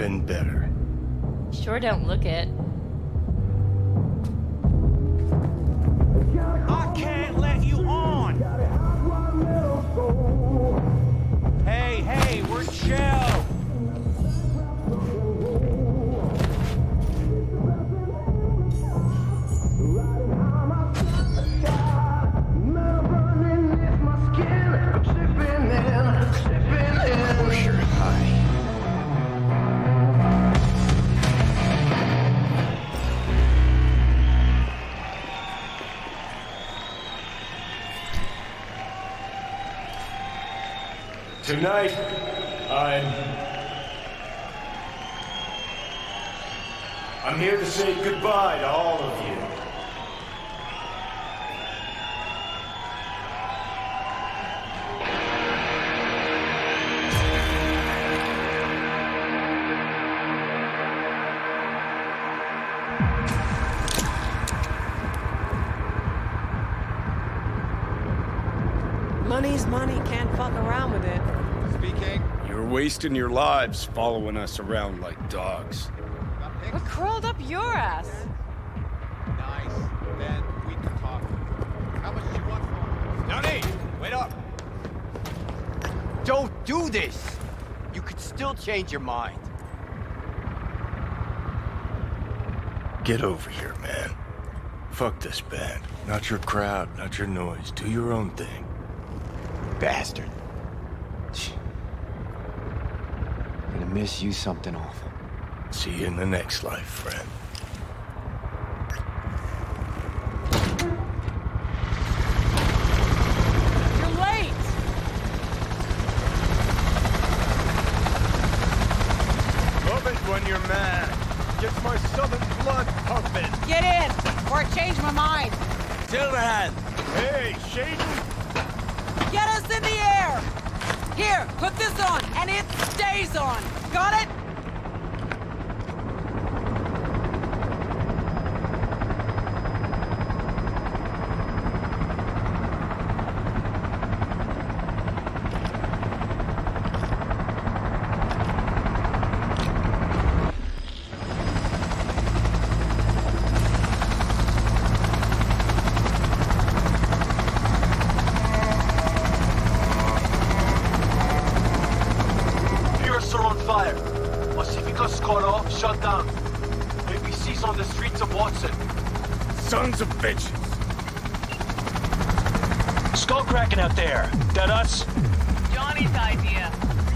been better. Sure don't look it. I can't let you on! Hey, we're chill! Tonight, I'm here to say goodbye to all of you. Money's money, can't fuck around with it. Speaking. You're wasting your lives following us around like dogs. What crawled up your ass? Nice. Then we can talk. How much do you want for it? Johnny, wait up! Don't do this! You could still change your mind. Get over here, man. Fuck this band. Not your crowd, not your noise. Do your own thing. Bastard. Gonna miss you something awful. See you in the next life, friend. You're late! Love it when you're mad. Gets my southern blood pumping. Get in, or I change my mind. Silverhand! Hey, Shaden! Get us in the air! Here, put this on, and it stays on. Got it? Sons of bitches! Skull cracking out there. That us? Johnny's idea.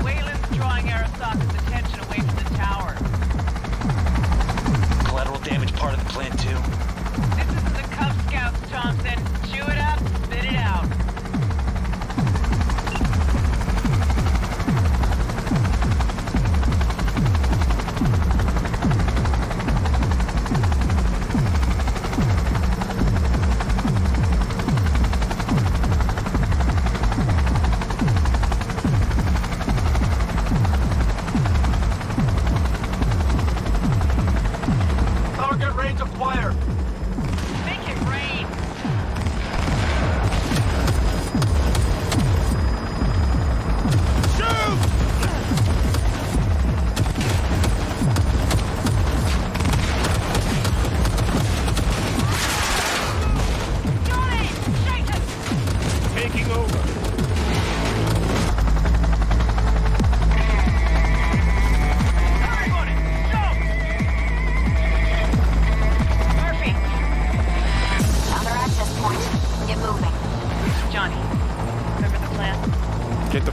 Wayland's drawing Arasaka's attention away from the tower. Collateral damage part of the plan, too. This isn't the Cub Scouts, Thompson. Chew it up, spit it out.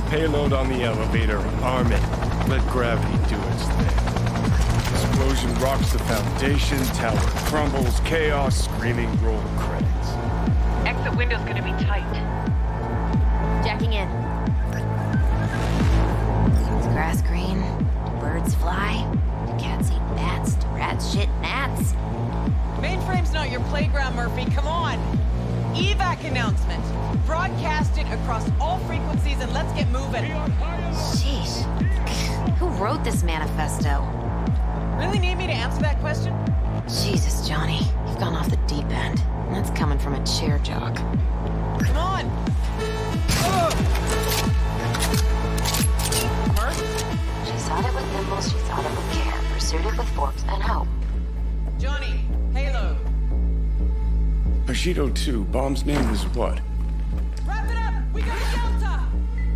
Payload on the elevator, arm it, let gravity do its thing. Explosion rocks the foundation, tower crumbles, chaos, screaming, roll credits. Exit window's gonna be tight. Jacking in. Is grass green? Do birds fly? Do cats eat bats? Do rats shit gnats? Mainframe's not your playground, Murphy. Come on. Evac announcement. Broadcast it across all frequencies and let's get moving. Sheesh. Who wrote this manifesto? Really need me to answer that question? Jesus, Johnny. You've gone off the deep end. And that's coming from a chair jock. Come on. She thought it with nimble, she thought it would care. Bushido 2, bomb's name was what? Wrap it up! We got a Delta!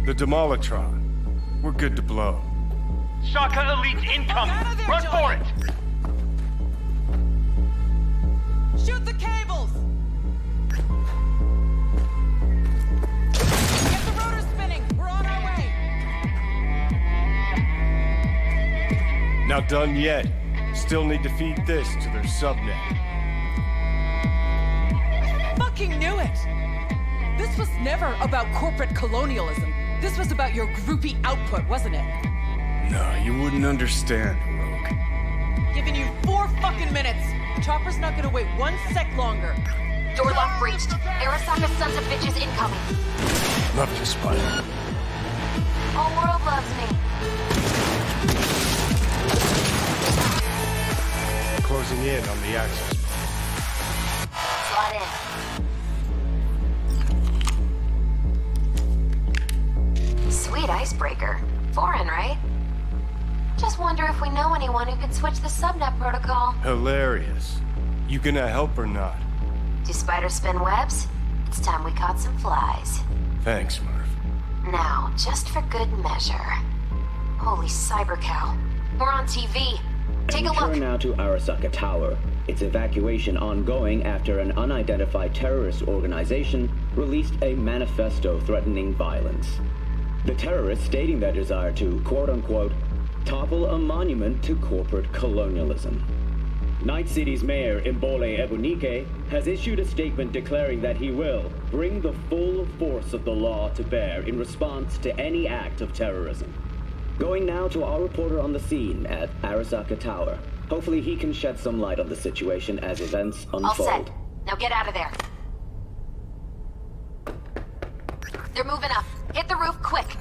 The Demolitron. We're good to blow. Shaka Elite's incoming! Out of there, Run for Johnny. it! Shoot the cables! Get the rotor spinning! We're on our way! Not done yet. Still need to feed this to their subnet. Fucking knew it! This was never about corporate colonialism. This was about your groupie output, wasn't it? No, you wouldn't understand, Rogue. Giving you 4 fucking minutes. Chopper's not gonna wait 1 sec longer. Door lock breached. Arasaka sons of bitches incoming. Love you, Spider. Whole world loves me. Closing in on the access point. Slot in. Sweet icebreaker. Foreign, right? Just wonder if we know anyone who could switch the subnet protocol. Hilarious. You gonna help or not? Do spiders spin webs? It's time we caught some flies. Thanks, Murph. Now, just for good measure. Holy cyber cow. We're on TV. Take a look. Turn now to Arasaka Tower. Its evacuation ongoing after an unidentified terrorist organization released a manifesto threatening violence. The terrorists stating their desire to, quote-unquote, topple a monument to corporate colonialism. Night City's mayor, Imbole Ebunike, has issued a statement declaring that he will bring the full force of the law to bear in response to any act of terrorism. Going now to our reporter on the scene at Arasaka Tower. Hopefully he can shed some light on the situation as events unfold. All set. Now get out of there. They're moving up. Hit the roof quick.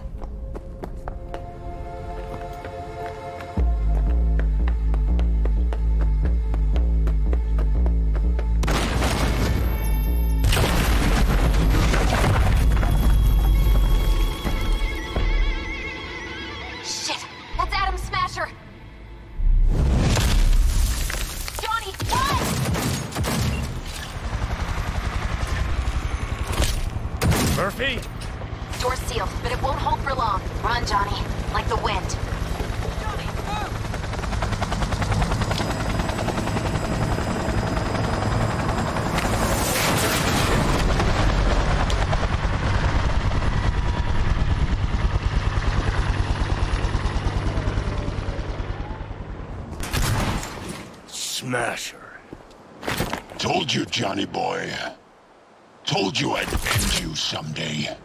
Shit! That's Adam Smasher! Johnny, run! Murphy? Door's sealed, but it won't hold for long. Run, Johnny. Like the wind. Johnny, move! Smasher. Told you, Johnny boy. Told you I'd end you someday.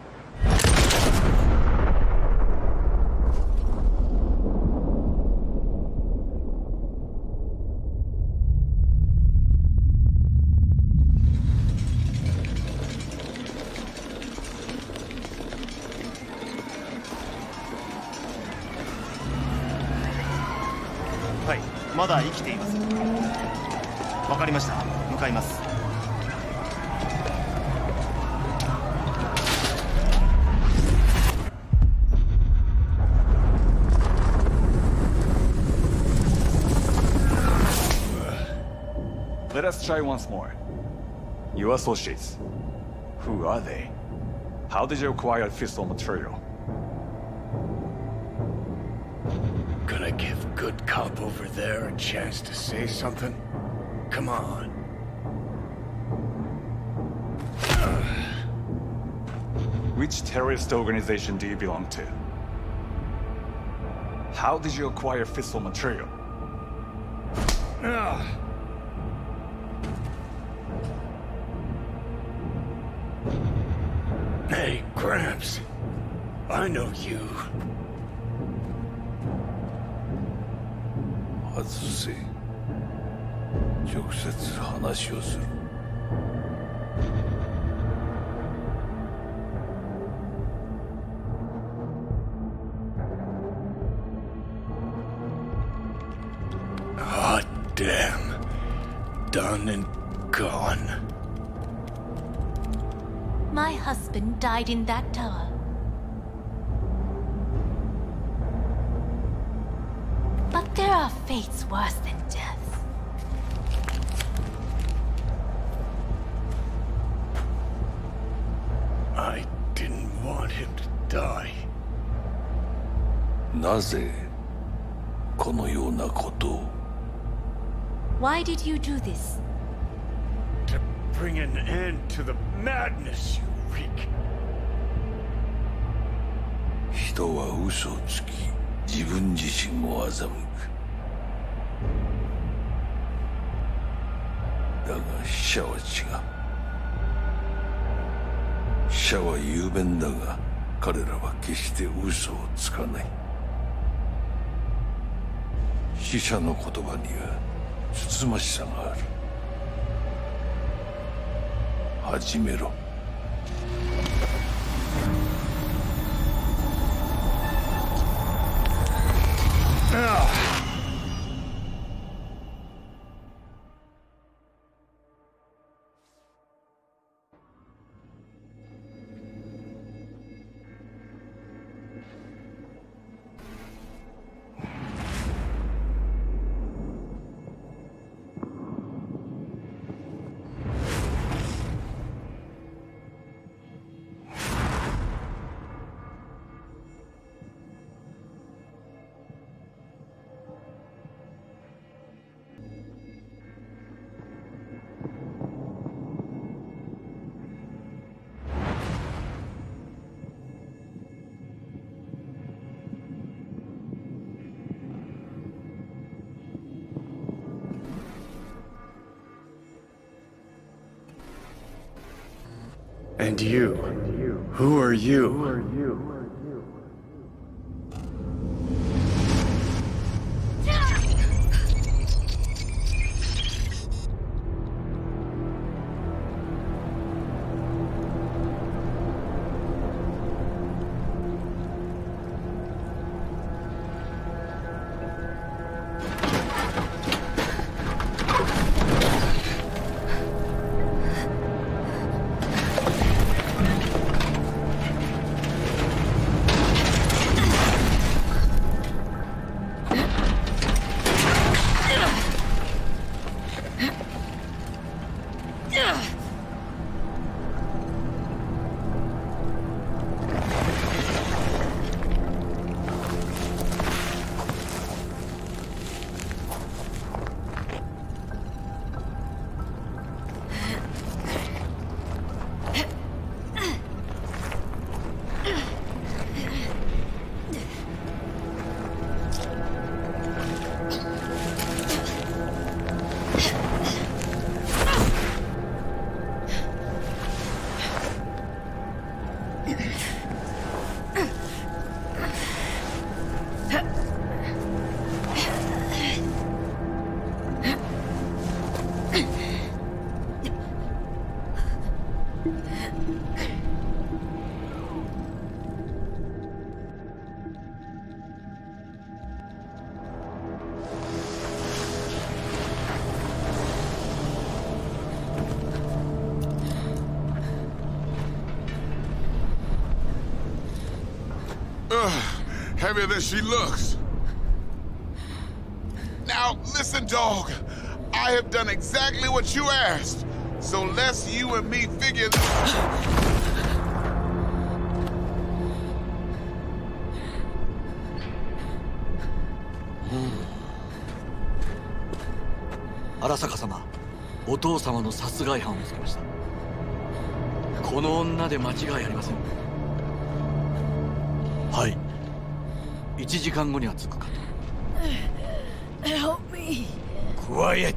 Let us try once more. Your associates. Who are they? How did you acquire fissile material? Gonna give good cop over there a chance to say something? Come on. Which terrorist organization do you belong to? How did you acquire fissile material? Hey, Gramps. I know you. 아수씨, 욕셋을 하나 쉬었을. Hot damn. Done and gone. My husband died in that tower. But there are fates worse than death. him to die. なぜこのようなことを Why did you do this? To bring an end to the madness you wreak. 人は嘘をつき自分自身も欺くだが死者は違う死者は雄弁だが彼らは決して嘘をつかない死者の言葉にはつつましさがある始めろAnd you? Who are you? Heavier than she looks. Now, listen, dog. I have done exactly what you asked. So let's you and me figure this. 荒坂様、お父様の殺害犯を見つけました。この女で間違いありません。はい。1時間後には着くかと。Help me. Quiet.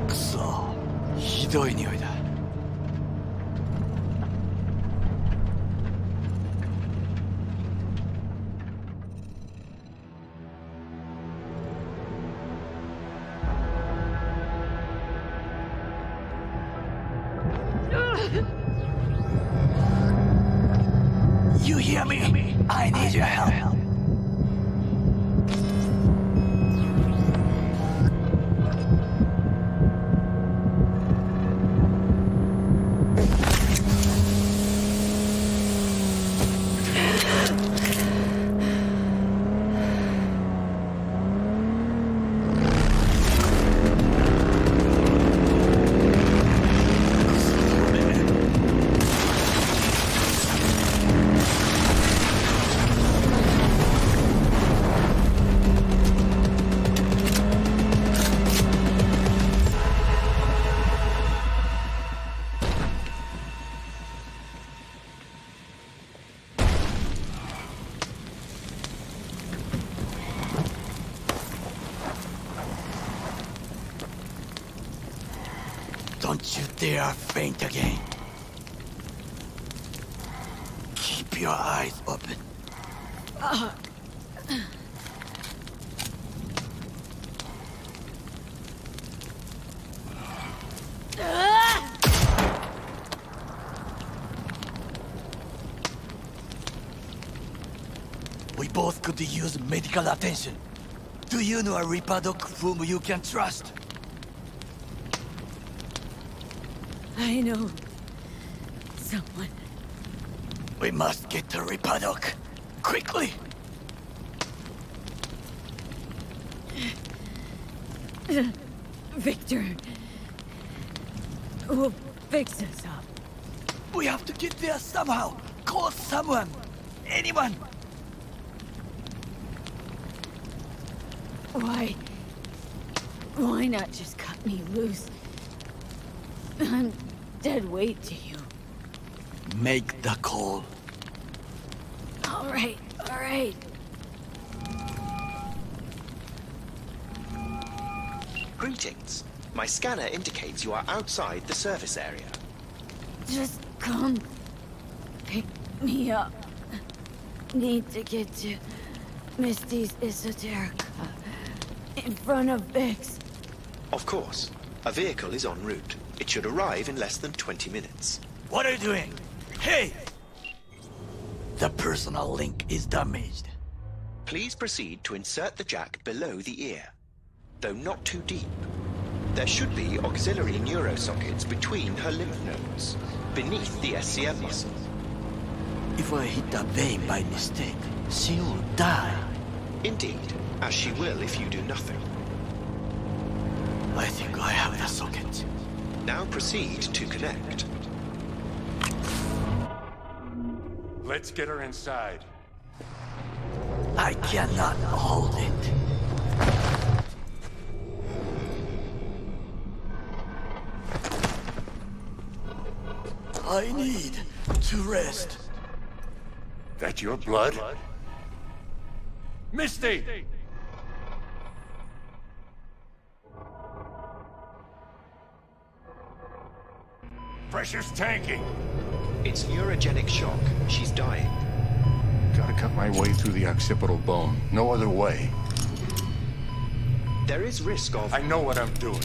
くそ、ひどい匂いだ。You hear me? I need your help. Don't you dare faint again. Keep your eyes open. We both could use medical attention. Do you know a Reaper doc whom you can trust? I know someone. We must get to Reaper doc quickly. Victor will fix us up. We have to get there somehow. Call someone. Anyone. Why not just cut me loose? I'm dead weight to you. Make the call. All right. Greetings. My scanner indicates you are outside the service area. Just come pick me up. Need to get to Misty's Esoterica in front of Vix. Of course. A vehicle is en route. It should arrive in less than 20 minutes. What are you doing? Hey! The personal link is damaged. Please proceed to insert the jack below the ear, though not too deep. There should be auxiliary neurosockets between her lymph nodes, beneath the SCM muscle. If I hit the vein by mistake, she will die. Indeed, as she will if you do nothing. I think I have the socket. Now proceed to connect. Let's get her inside. I cannot hold it. I need to rest. That your blood? Misty! Pressure's tanking. It's neurogenic shock. She's dying. Gotta cut my way through the occipital bone. No other way. There is risk of... I know what I'm doing.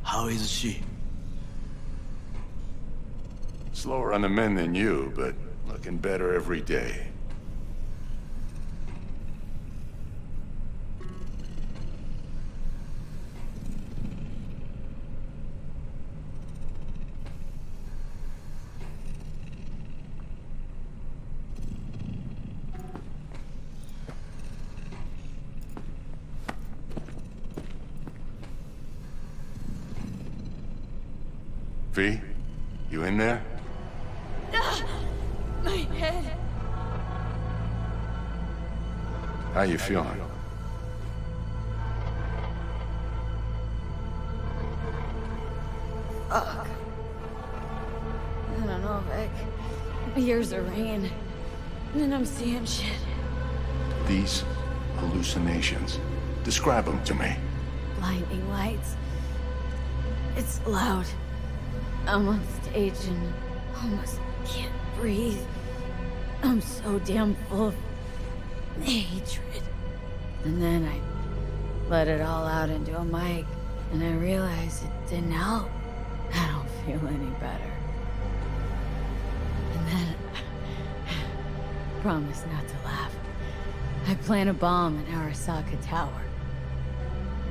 How is she? Slower on the mend than you, but looking better every day. V, you in there? My head. How you feeling? Fuck. I don't know, Vic. Years of rain. And then I'm seeing shit. These hallucinations. Describe them to me. Blinding lights. It's loud. I'm on stage and almost can't breathe. I'm so damn full of hatred. And then I let it all out into a mic, and I realized it didn't help. I don't feel any better. then... Promise not to laugh. I plant a bomb in Arasaka Tower.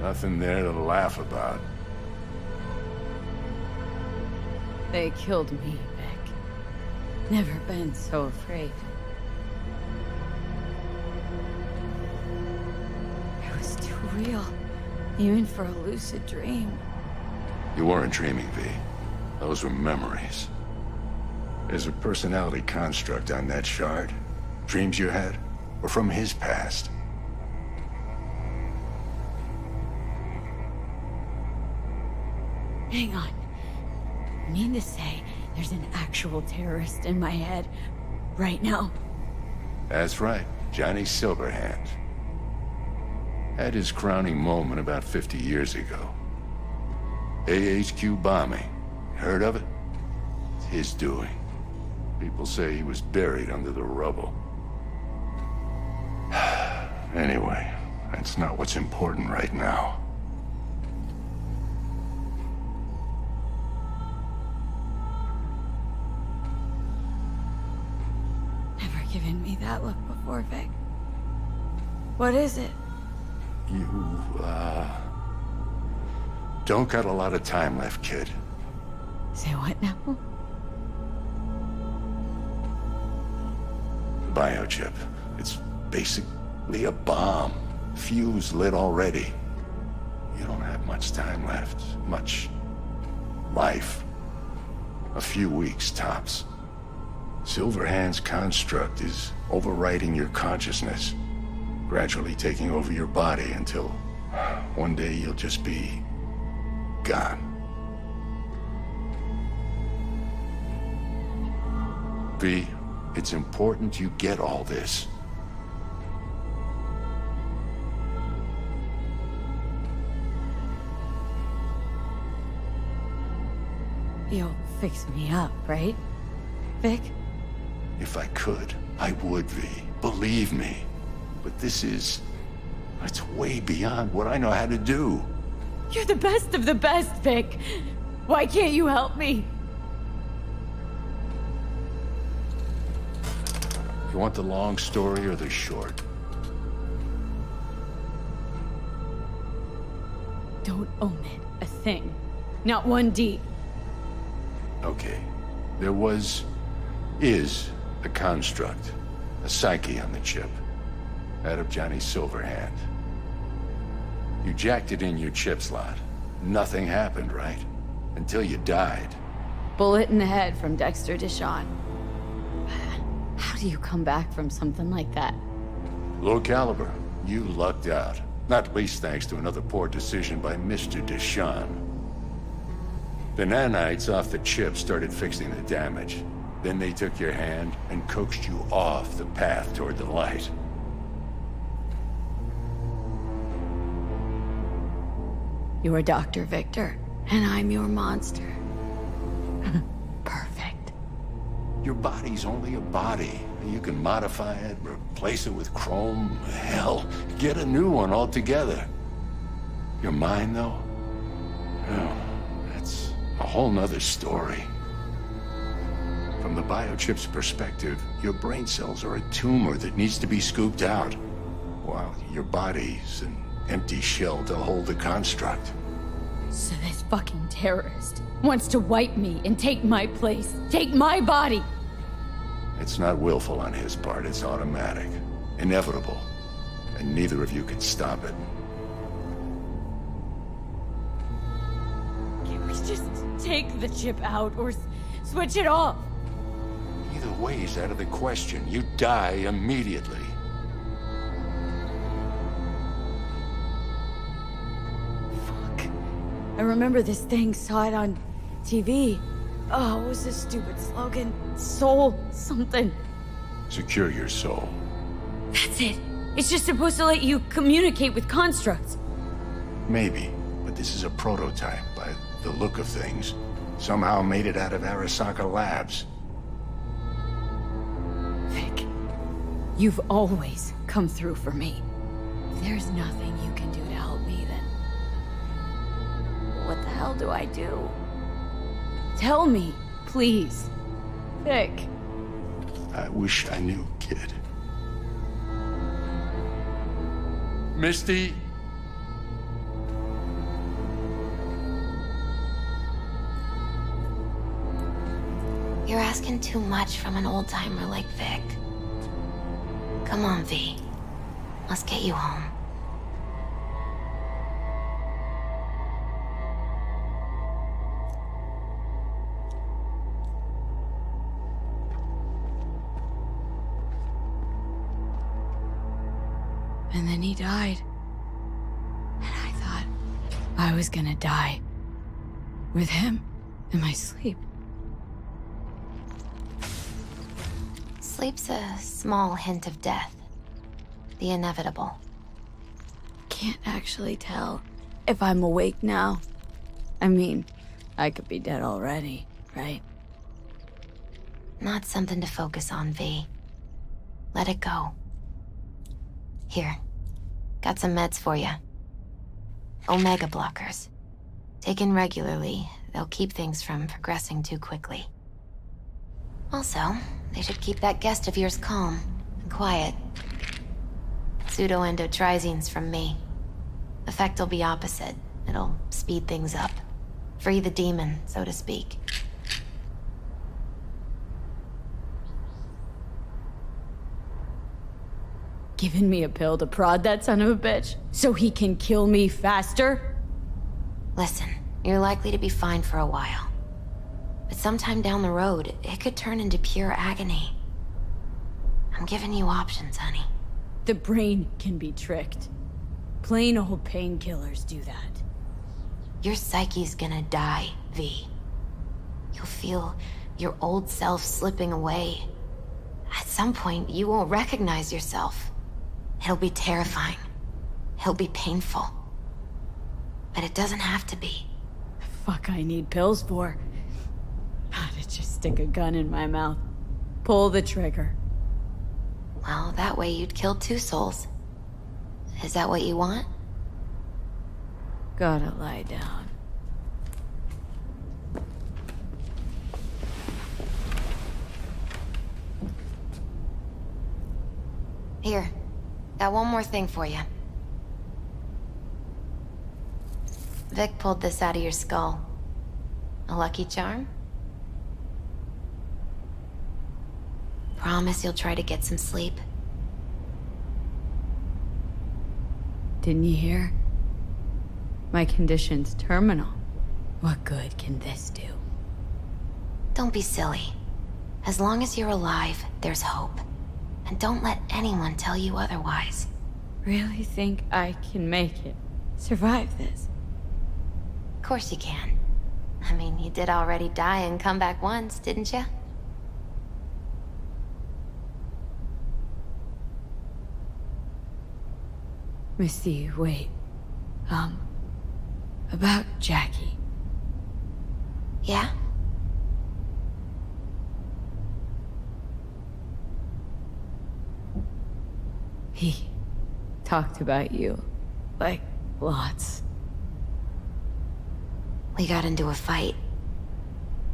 Nothing there to laugh about. They killed me, Vic. Never been so afraid. It was too real, even for a lucid dream. You weren't dreaming, V. Those were memories. There's a personality construct on that shard. Dreams you had were from his past. Hang on. You mean to say there's an actual terrorist in my head right now? That's right, Johnny Silverhand. Had his crowning moment about 50 years ago. AHQ bombing. Heard of it? It's his doing. People say he was buried under the rubble. Anyway, that's not what's important right now. Never given me that look before, Vic. What is it? You, don't got a lot of time left, kid. Say what now? Biochip. It's basically a bomb. Fuse lit already. You don't have much time left. Much life. A few weeks, tops. Silverhand's construct is overriding your consciousness, gradually taking over your body until one day you'll just be gone. V, it's important you get all this. You'll fix me up, right, Vic? If I could, I would, V. Believe me. But this is... it's way beyond what I know how to do. You're the best of the best, Vic. Why can't you help me? You want the long story or the short? Don't omit a thing. Not one D. Okay. There is a construct. A psyche on the chip. That of Johnny Silverhand. You jacked it in your chip slot. Nothing happened, right? Until you died. Bullet in the head from Dexter Deshawn. How do you come back from something like that? Low caliber. You lucked out. Not least thanks to another poor decision by Mr. Deshawn. The nanites off the chip started fixing the damage. Then they took your hand and coaxed you off the path toward the light. You're a Dr. Victor, and I'm your monster. Perfect. Your body's only a body. You can modify it, replace it with chrome, hell, get a new one altogether. Your mind, though? Oh, that's a whole nother story. From the biochip's perspective, your brain cells are a tumor that needs to be scooped out, while your body's an empty shell to hold the construct. So this fucking terrorist wants to wipe me and take my place, take my body! It's not willful on his part, it's automatic. Inevitable. And neither of you can stop it. Can't we just take the chip out or switch it off? Either way is out of the question. You die immediately. I remember this thing, saw it on TV. Oh, what was this stupid slogan? Soul something. Secure your soul. That's it. It's just supposed to let you communicate with constructs. Maybe, but this is a prototype by the look of things. Somehow made it out of Arasaka Labs. Vic, you've always come through for me. If there's nothing you can do to help me, then what the hell do I do? Tell me, please. Vic. I wish I knew, kid. Misty? You're asking too much from an old-timer like Vic. Come on, V. Let's get you home. And then he died. And I thought I was gonna die with him in my sleep. Sleep's a small hint of death. The inevitable. Can't actually tell if I'm awake now. I mean, I could be dead already, right? Not something to focus on, V. Let it go. Here. Got some meds for you. Omega blockers. Taken regularly, they'll keep things from progressing too quickly. Also, they should keep that guest of yours calm and quiet. Pseudoendotrizines from me. Effect will be opposite. It'll speed things up. Free the demon, so to speak. Giving me a pill to prod that son of a bitch so he can kill me faster? Listen, you're likely to be fine for a while. But sometime down the road, it could turn into pure agony. I'm giving you options, honey. The brain can be tricked. Plain old painkillers do that. Your psyche's gonna die, V. You'll feel your old self slipping away. At some point, you won't recognize yourself. It'll be terrifying. It'll be painful. But it doesn't have to be. The fuck I need pills for? I'd just stick a gun in my mouth. Pull the trigger. Well, that way you'd kill 2 souls. Is that what you want? Gotta lie down. Here. Got one more thing for you. Vic pulled this out of your skull. A lucky charm? Promise you'll try to get some sleep. Didn't you hear? My condition's terminal. What good can this do? Don't be silly. As long as you're alive, there's hope. And don't let anyone tell you otherwise. Really think I can make it? Survive this? Of course you can. I mean, you did already die and come back once, didn't you? Misty, wait. About Jackie. Yeah? He talked about you. Like, lots. We got into a fight.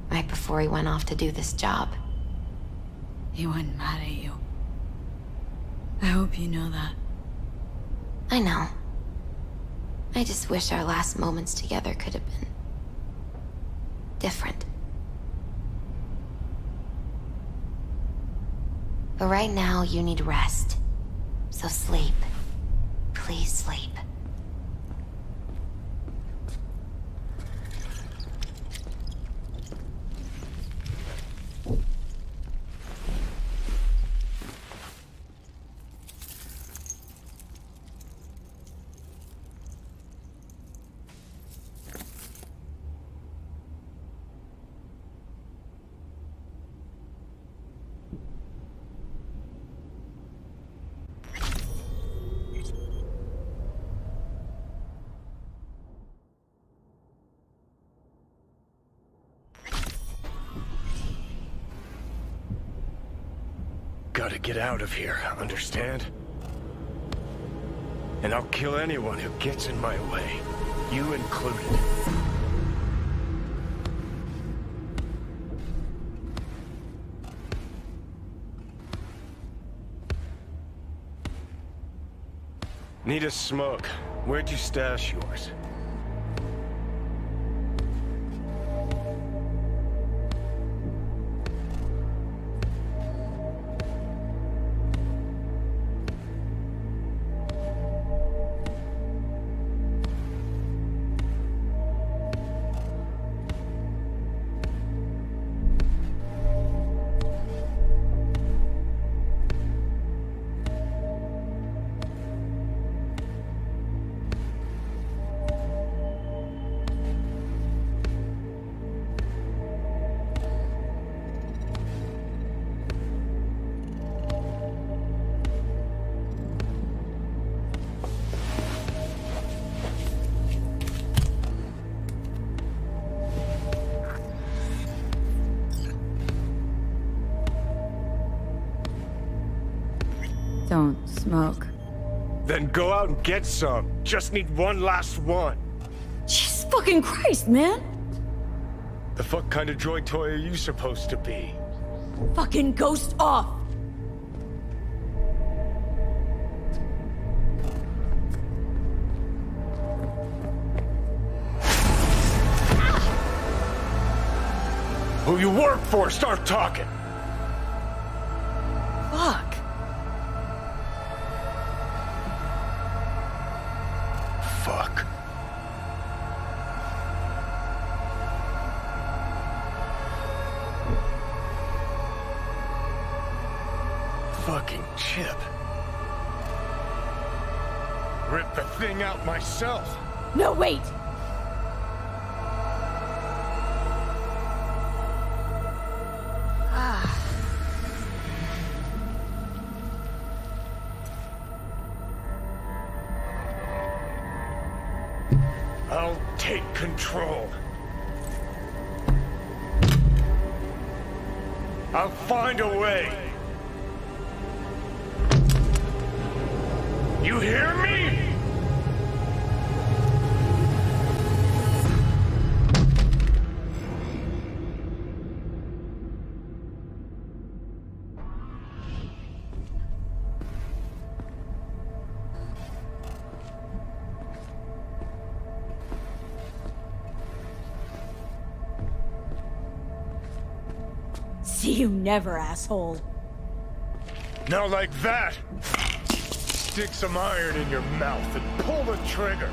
Right before he went off to do this job. He wasn't mad at you. I hope you know that. I know. I just wish our last moments together could have been different. But right now, you need rest. So sleep. Please sleep. Gotta get out of here, understand? And I'll kill anyone who gets in my way, you included. Need a smoke. Where'd you stash yours? Don't smoke. Then go out and get some. Just need one last one. Jesus fucking Christ, man! The fuck kind of droid toy are you supposed to be? Fucking ghost off! Who you work for? Start talking. Fuck. Fuck. Fucking chip. Rip the thing out myself. No, wait! I'll take control. I'll find a way. You hear me? See you never, asshole. Now like that. Stick some iron in your mouth and pull the trigger.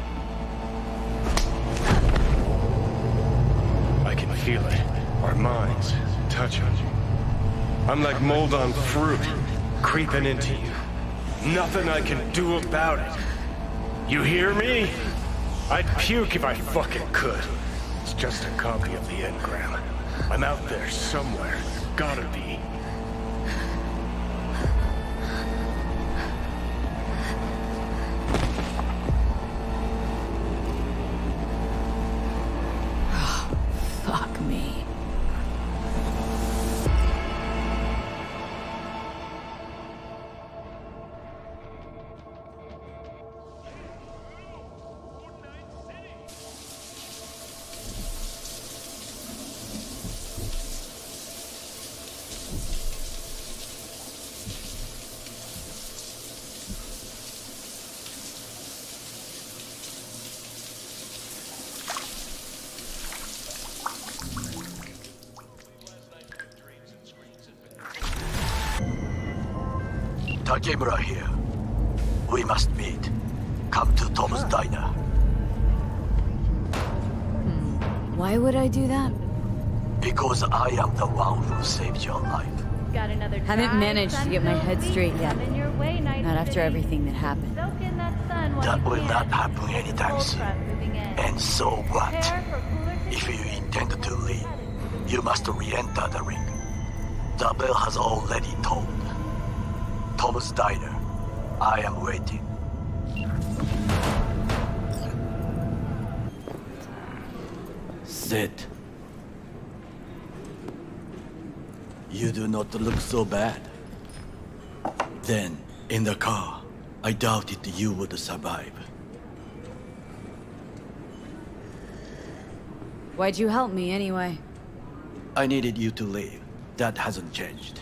I can feel it. Our minds touching. I'm like mold on fruit, creeping into you. Nothing I can do about it. You hear me? I'd puke if I fucking could. It's just a copy of the engram. I'm out there somewhere. Gotta be. Fuck me. Takemura here. We must meet. Come to Tom's diner. Why would I do that? Because I am the one who saved your life. Got another Haven't managed to get my head straight yet. Not after everything that happened. That will not happen anytime soon. And so what? If you intend to leave, you must re-enter the ring. The bell has already tolled. Tom's diner. I am waiting. Sit. You do not look so bad. Then, in the car, I doubted you would survive. Why'd you help me anyway? I needed you to leave. That hasn't changed.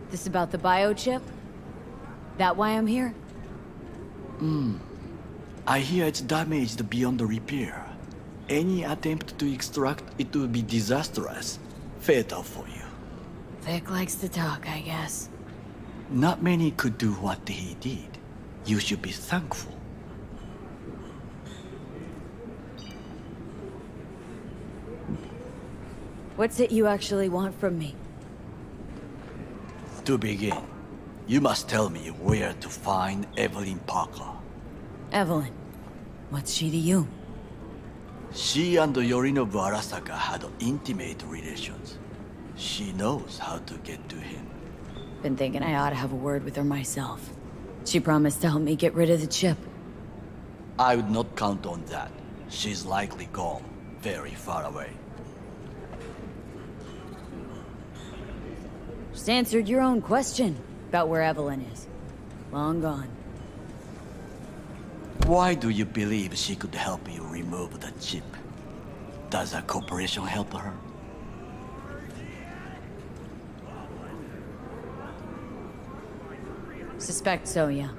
This about the biochip? That why I'm here? I hear it's damaged beyond repair. Any attempt to extract it would be disastrous. Fatal for you. Vic likes to talk, I guess. Not many could do what he did. You should be thankful. What's it you actually want from me? To begin, you must tell me where to find Evelyn Parker. Evelyn. What's she to you? She and Yorinobu Arasaka had intimate relations. She knows how to get to him. Been thinking I ought to have a word with her myself. She promised to help me get rid of the chip. I would not count on that. She's likely gone, very far away. Just answered your own question about where Evelyn is. Long gone. Why do you believe she could help you remove the chip? Does a corporation help her? Suspect so, yeah.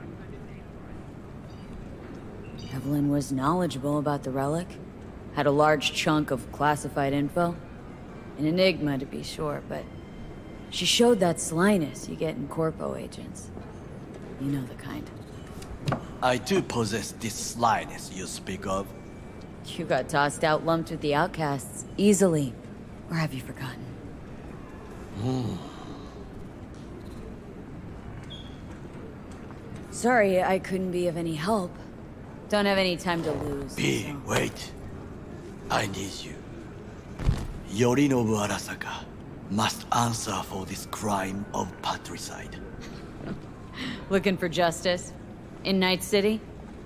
Evelyn was knowledgeable about the relic. Had a large chunk of classified info. An enigma, to be sure, but she showed that slyness you get in corpo agents. You know the kind. I too possess this slyness you speak of. You got tossed out lumped with the outcasts, easily. Or have you forgotten? Sorry, I couldn't be of any help. Don't have any time to lose. B, wait. I need you. Yorinobu Arasaka must answer for this crime of patricide. Looking for justice? In Night City?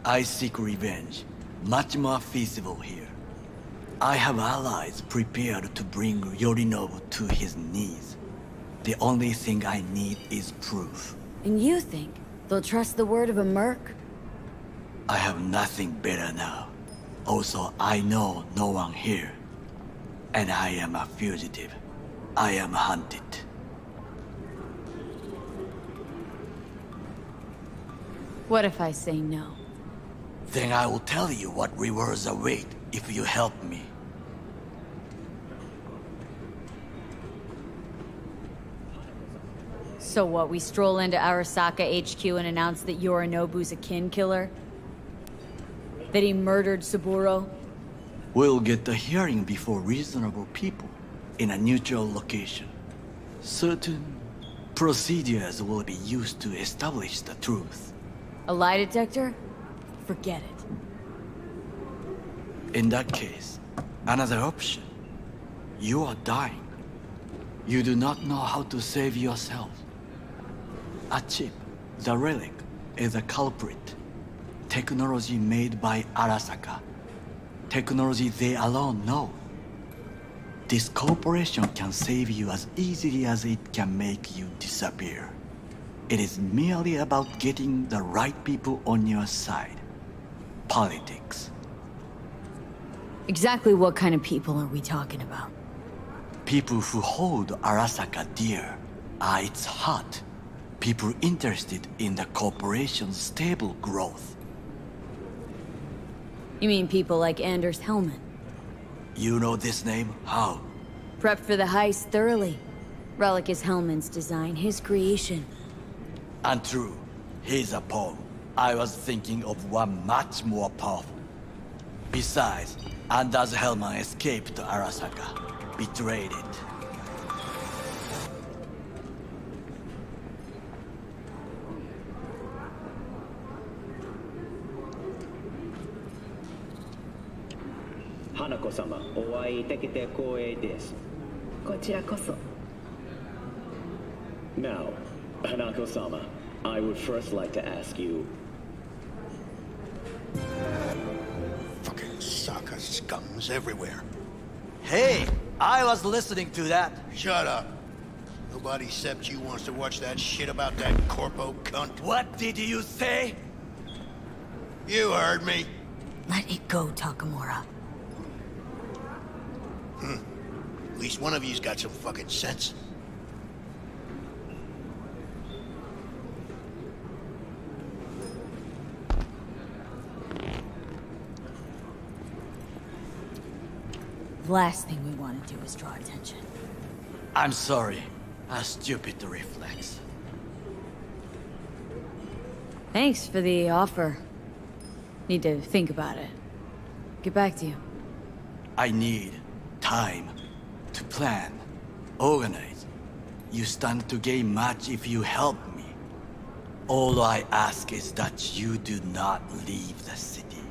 I seek revenge. Much more feasible here. I have allies prepared to bring Yorinobu to his knees. The only thing I need is proof. And you think they'll trust the word of a merc? I have nothing better now. Also, I know no one here. And I am a fugitive. I am hunted. What if I say no? Then I will tell you what rewards await if you help me. So what, we stroll into Arasaka HQ and announce that Yorinobu's a kin killer? That he murdered Saburo? We'll get the hearing before reasonable people, in a neutral location. Certain procedures will be used to establish the truth. A lie detector? Forget it. In that case, another option. You are dying. You do not know how to save yourself. A chip, the relic, is a culprit. Technology made by Arasaka. Technology they alone know. This corporation can save you as easily as it can make you disappear. It is merely about getting the right people on your side. Politics. Exactly what kind of people are we talking about? People who hold Arasaka dear are its heart. People interested in the corporation's stable growth. You mean people like Anders Hellman? You know this name? How? Prepped for the heist thoroughly. Relic is Hellman's design, his creation. And true, he's a pawn. I was thinking of one much more powerful. Besides, Anders Hellman escaped to Arasaka, betrayed it. Hanako-sama, お会いできて光栄です。こちらこそ。Now, Hanako-sama, I would first like to ask you... Fucking Saka scums everywhere. Hey, I was listening to that. Shut up. Nobody except you wants to watch that shit about that corpo cunt. What did you say? You heard me. Let it go, Takamura. At least one of you's got some fucking sense. The last thing we want to do is draw attention. I'm sorry. A stupid reflex. Thanks for the offer. Need to think about it. Get back to you. I need time to plan, organize. You stand to gain much if you help me. All I ask is that you do not leave the city.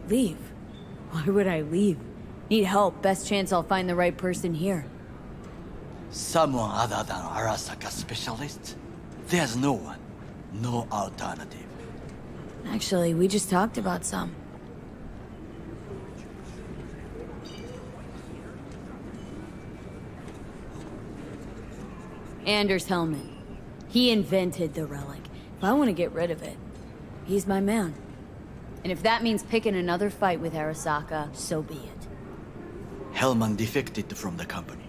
Leave? Why would I leave? Need help. Best chance I'll find the right person here. Someone other than Arasaka specialist? There's no one. No alternative. Actually, we just talked about some. Anders Hellman. He invented the relic. If I want to get rid of it, he's my man. And if that means picking another fight with Arasaka, so be it. Hellman defected from the company.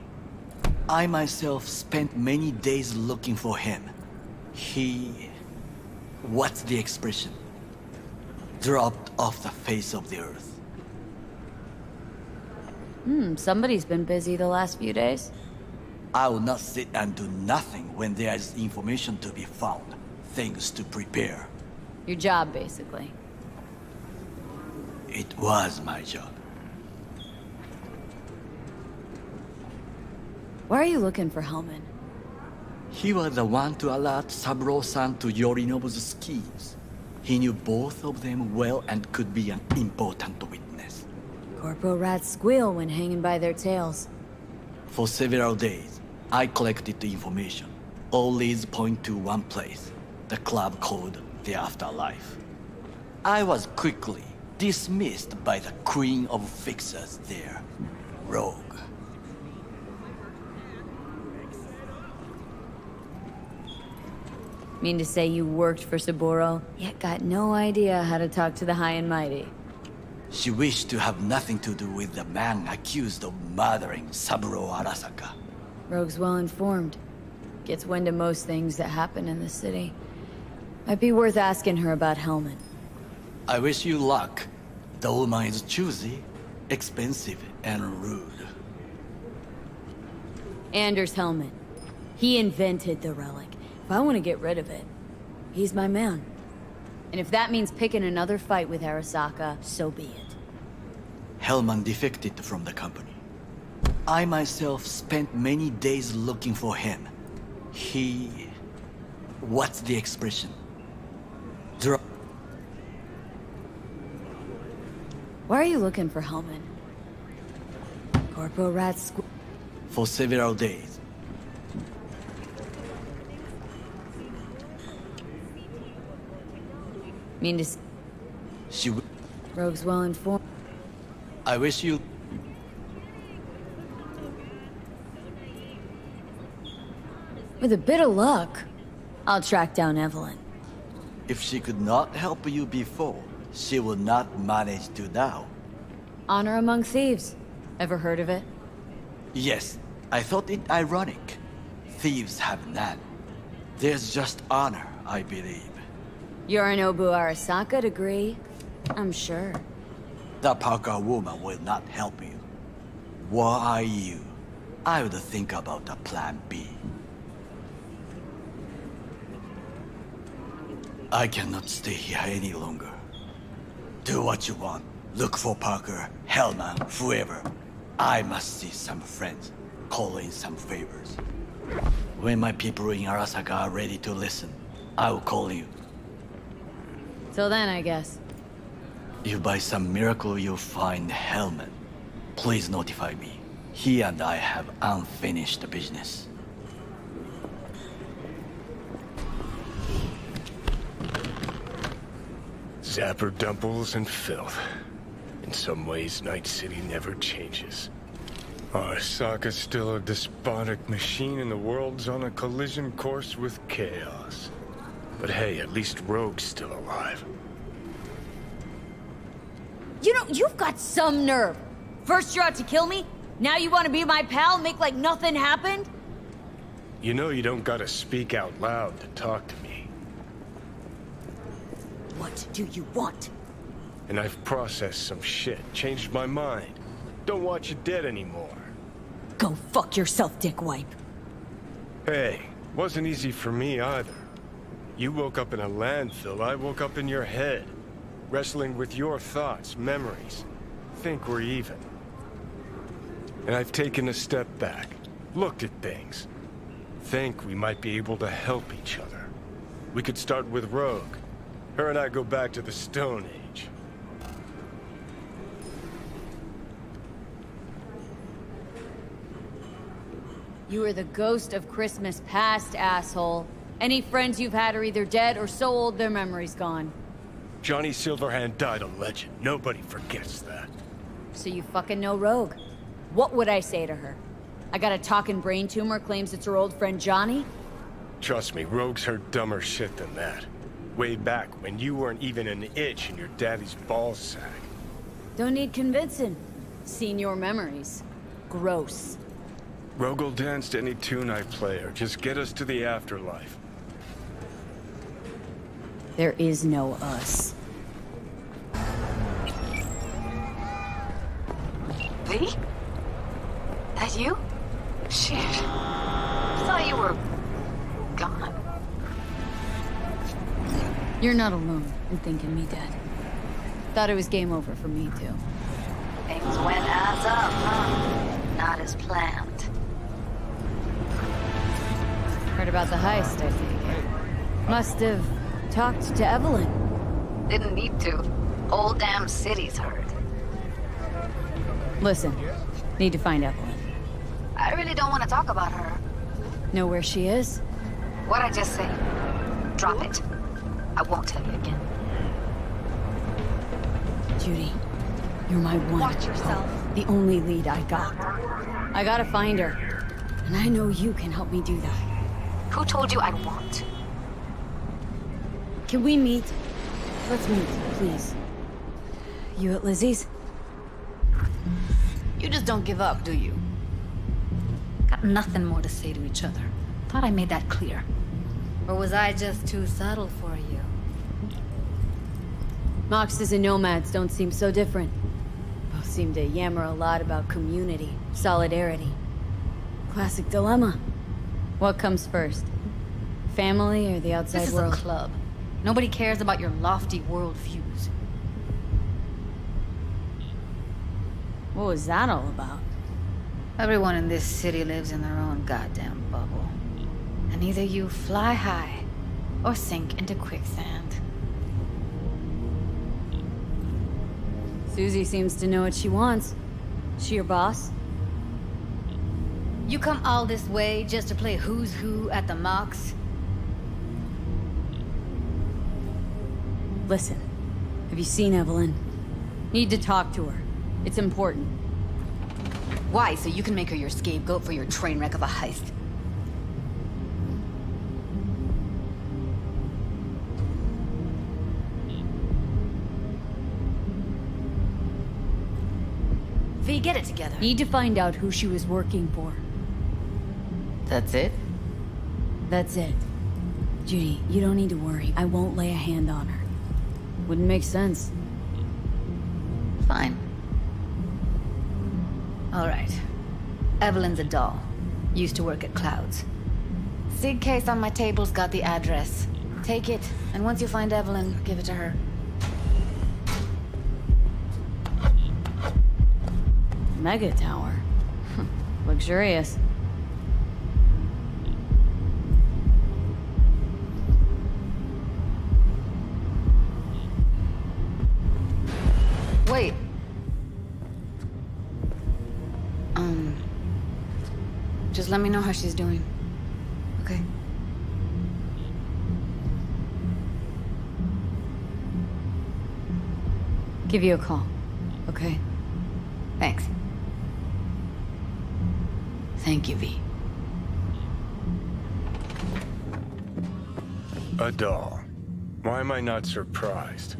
I myself spent many days looking for him. He... what's the expression? Dropped off the face of the earth. Somebody's been busy the last few days. I will not sit and do nothing when there is information to be found. Things to prepare. Your job, basically. It was my job. Why are you looking for Hellman? He was the one to alert Saburo-san to Yorinobu's schemes. He knew both of them well and could be an important witness. Corpo rats squeal when hanging by their tails. For several days, I collected the information. All leads point to one place, the club called the Afterlife. I was quickly dismissed by the queen of fixers there, Rogue. Mean to say you worked for Saburo, yet got no idea how to talk to the high and mighty. She wished to have nothing to do with the man accused of murdering Saburo Arasaka. Rogue's well informed. Gets wind of most things that happen in the city. Might be worth asking her about Hellman. I wish you luck. The woman is choosy, expensive, and rude. Anders Hellman. He invented the relic. If I want to get rid of it, he's my man. And if that means picking another fight with Arasaka, so be it. Hellman defected from the company. I myself spent many days looking for him. He... what's the expression? Why are you looking for Hellman? Corpo rats for several days. Mean to... She... Rogue's well informed. I wish you... With a bit of luck, I'll track down Evelyn. If she could not help you before, she will not manage to now. Honor among thieves. Ever heard of it? Yes, I thought it ironic. Thieves have none. There's just honor, I believe. Yorinobu Arasaka degree, I'm sure. The Parker woman will not help you. Were I you, I would think about a plan B. I cannot stay here any longer. Do what you want. Look for Parker, Hellman, whoever. I must see some friends, call in some favors. When my people in Arasaka are ready to listen, I will call you. Till then, I guess. If by some miracle you find Hellman, please notify me. He and I have unfinished business. Zapper dumples and filth. In some ways, Night City never changes. Arasaka's still a despotic machine and the world's on a collision course with chaos. But hey, at least Rogue's still alive. You know, you've got some nerve. First you're out to kill me, now you want to be my pal and make like nothing happened? You know you don't gotta speak out loud to talk to me. What do you want? And I've processed some shit, changed my mind. Don't want you dead anymore. Go fuck yourself, dickwipe. Hey, wasn't easy for me either. You woke up in a landfill, I woke up in your head. Wrestling with your thoughts, memories. Think we're even. And I've taken a step back, looked at things. Think we might be able to help each other. We could start with Rogue. Her and I go back to the Stone Age. You are the ghost of Christmas past, asshole. Any friends you've had are either dead or so old their memory's gone. Johnny Silverhand died a legend. Nobody forgets that. So you fucking know Rogue. What would I say to her? I got a talking brain tumor, claims it's her old friend Johnny? Trust me, Rogue's heard dumber shit than that. Way back when you weren't even an itch in your daddy's ballsack. Don't need convincing. Seen your memories. Gross. Rogue will dance to any tune I play her. Just get us to the afterlife. There is no us. Lee? That you? Shit. I thought you were... gone. You're not alone in thinking me dead. Thought it was game over for me, too. Things went as up, huh? Not as planned. Heard about the heist, I take it. Must have talked to Evelyn. Didn't need to. Whole damn city's heard. Listen, need to find Evelyn. I really don't want to talk about her. Know where she is? What'd I just say? Drop it. I won't tell you again. Judy, you're my one. Watch yourself. The only lead I got. I gotta find her. And I know you can help me do that. Who told you I won't? Can we meet? Let's meet, please. You at Lizzie's? You just don't give up, do you? Got nothing more to say to each other. Thought I made that clear. Or was I just too subtle for you? Moxes and nomads don't seem so different. Both seem to yammer a lot about community, solidarity. Classic dilemma. What comes first? Family or the outside world? This is a club. Nobody cares about your lofty worldviews. What was that all about? Everyone in this city lives in their own goddamn bubble. And either you fly high or sink into quicksand. Susie seems to know what she wants. She your boss? You come all this way just to play who's who at the Mox? Listen, have you seen Evelyn? Need to talk to her. It's important. Why? So you can make her your scapegoat for your train wreck of a heist? V, get it together. Need to find out who she was working for. That's it? That's it. Judy, you don't need to worry. I won't lay a hand on her. Wouldn't make sense. Fine. All right. Evelyn's a doll. Used to work at Clouds. Sig case on my table's got the address. Take it, and once you find Evelyn, give it to her. Mega tower. Luxurious. Wait. Just let me know how she's doing. Okay? Give you a call. Okay? Thanks. Thank you, V. A doll. Why am I not surprised?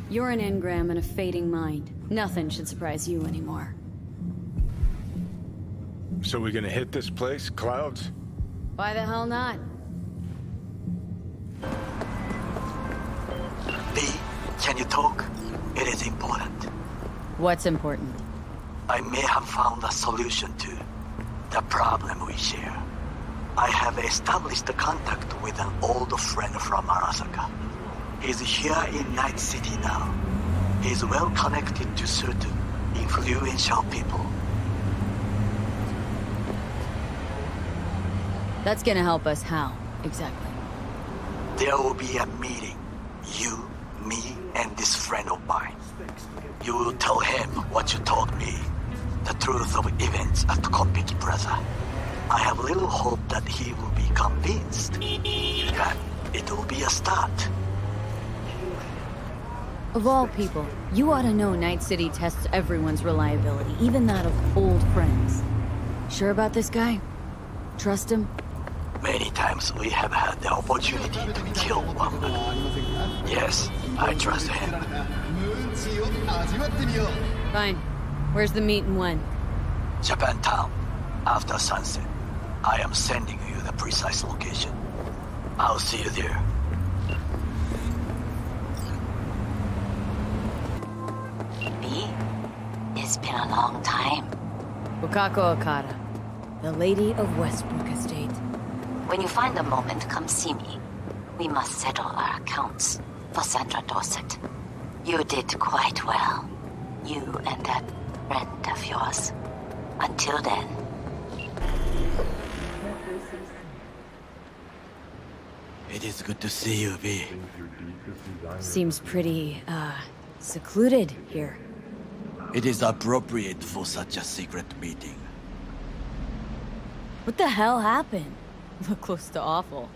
You're an engram and a fading mind. Nothing should surprise you anymore. So we gonna hit this place, Clouds? Why the hell not? V, can you talk? It is important. What's important? I may have found a solution to the problem we share. I have established a contact with an old friend from Arasaka. He's here in Night City now. He's well connected to certain influential people. That's gonna help us how, exactly? There will be a meeting. You, me, and this friend of mine. You will tell him what you told me. The truth of events at Konpeki Plaza. I have little hope that he will be convinced. But it will be a start. Of all people, you ought to know Night City tests everyone's reliability, even that of old friends. Sure about this guy? Trust him? Many times we have had the opportunity to kill one. Yes, I trust him. Fine. Where's the meet and when? Japantown. After sunset. I am sending you the precise location. I'll see you there. It's been a long time. Bukako Okada, the Lady of Westbrook Estate. When you find a moment, come see me. We must settle our accounts for Sandra Dorset. You did quite well. You and that friend of yours. Until then. It is good to see you, V. Seems pretty, secluded here. It is appropriate for such a secret meeting. What the hell happened? Look close to awful.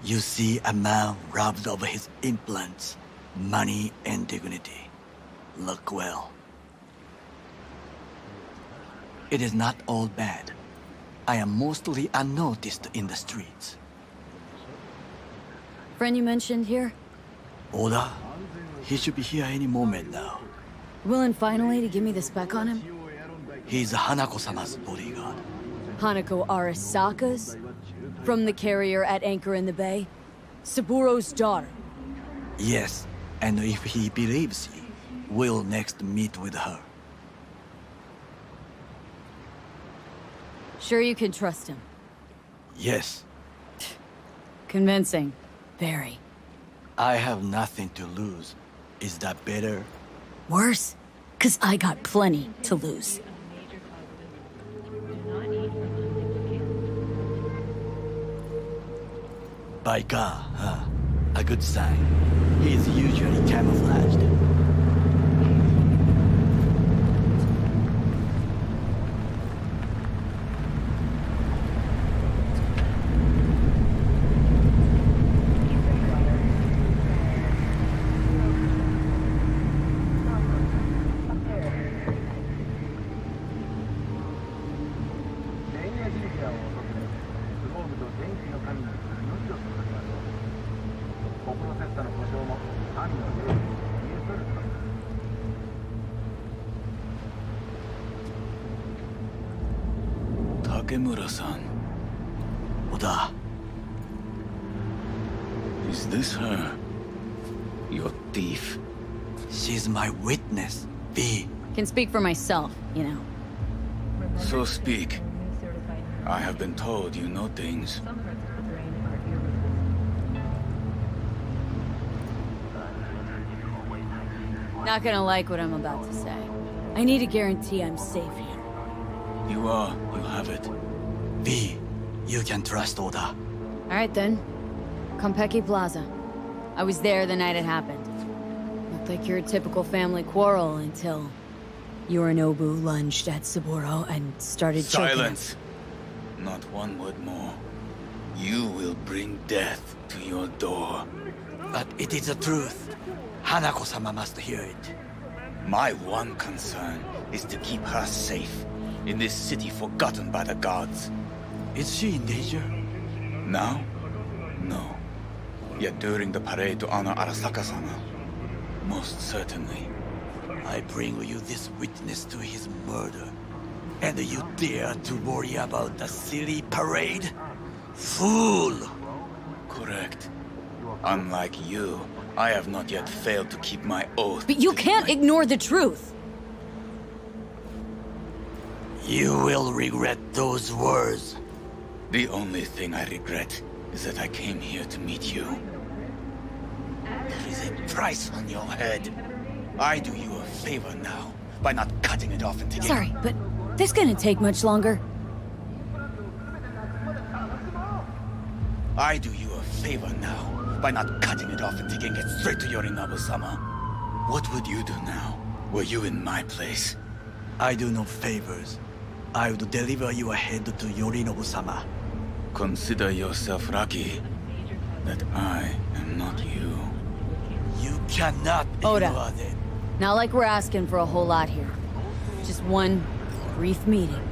You see a man robbed of his implants, money and dignity. Look well. It is not all bad. I am mostly unnoticed in the streets. Friend you mentioned here? Oda? He should be here any moment now. Willing finally to give me the spec on him? He's Hanako-sama's bodyguard. Hanako Arasaka's? From the carrier at anchor in the bay? Saburo's daughter? Yes, and if he believes you, we'll next meet with her. Sure you can trust him? Yes. Convincing. Very. I have nothing to lose. Is that better? Worse? 'Cause I got plenty to lose. By God, huh? A good sign. He is usually camouflaged. Takemura-san. Oda. Is this her? Your thief? She's my witness, V. Can speak for myself, you know. So speak. I have been told you know things. Not gonna like what I'm about to say. I need a guarantee I'm safe here. You are. You have it. V, you can trust Oda. Alright then. Konpeki Plaza. I was there the night it happened. Looked like your typical family quarrel until Yorinobu lunged at Saburo and started choking him. Silence! Not one word more. You will bring death to your door. But it is the truth. Hanako-sama must hear it. My one concern is to keep her safe in this city forgotten by the gods. Is she in danger? Now? No. Yet during the parade to honor Arasaka-sama, most certainly. I bring you this witness to his murder. And you dare to worry about the silly parade? Fool! Correct. Unlike you, I have not yet failed to keep my oath. But you can't ignore the truth! You will regret those words. The only thing I regret is that I came here to meet you. There is a price on your head. I do you a favor now by not cutting it off and taking... Sorry, but this gonna take much longer. I do you a favor now by not cutting it off and taking it straight to Yorinobu-sama. What would you do now, were you in my place? I do no favors. I would deliver you ahead to Yorinobu-sama. Consider yourself lucky that I am not you. You cannot Oda, ignore it. not like we're asking for a whole lot here. Just one brief meeting.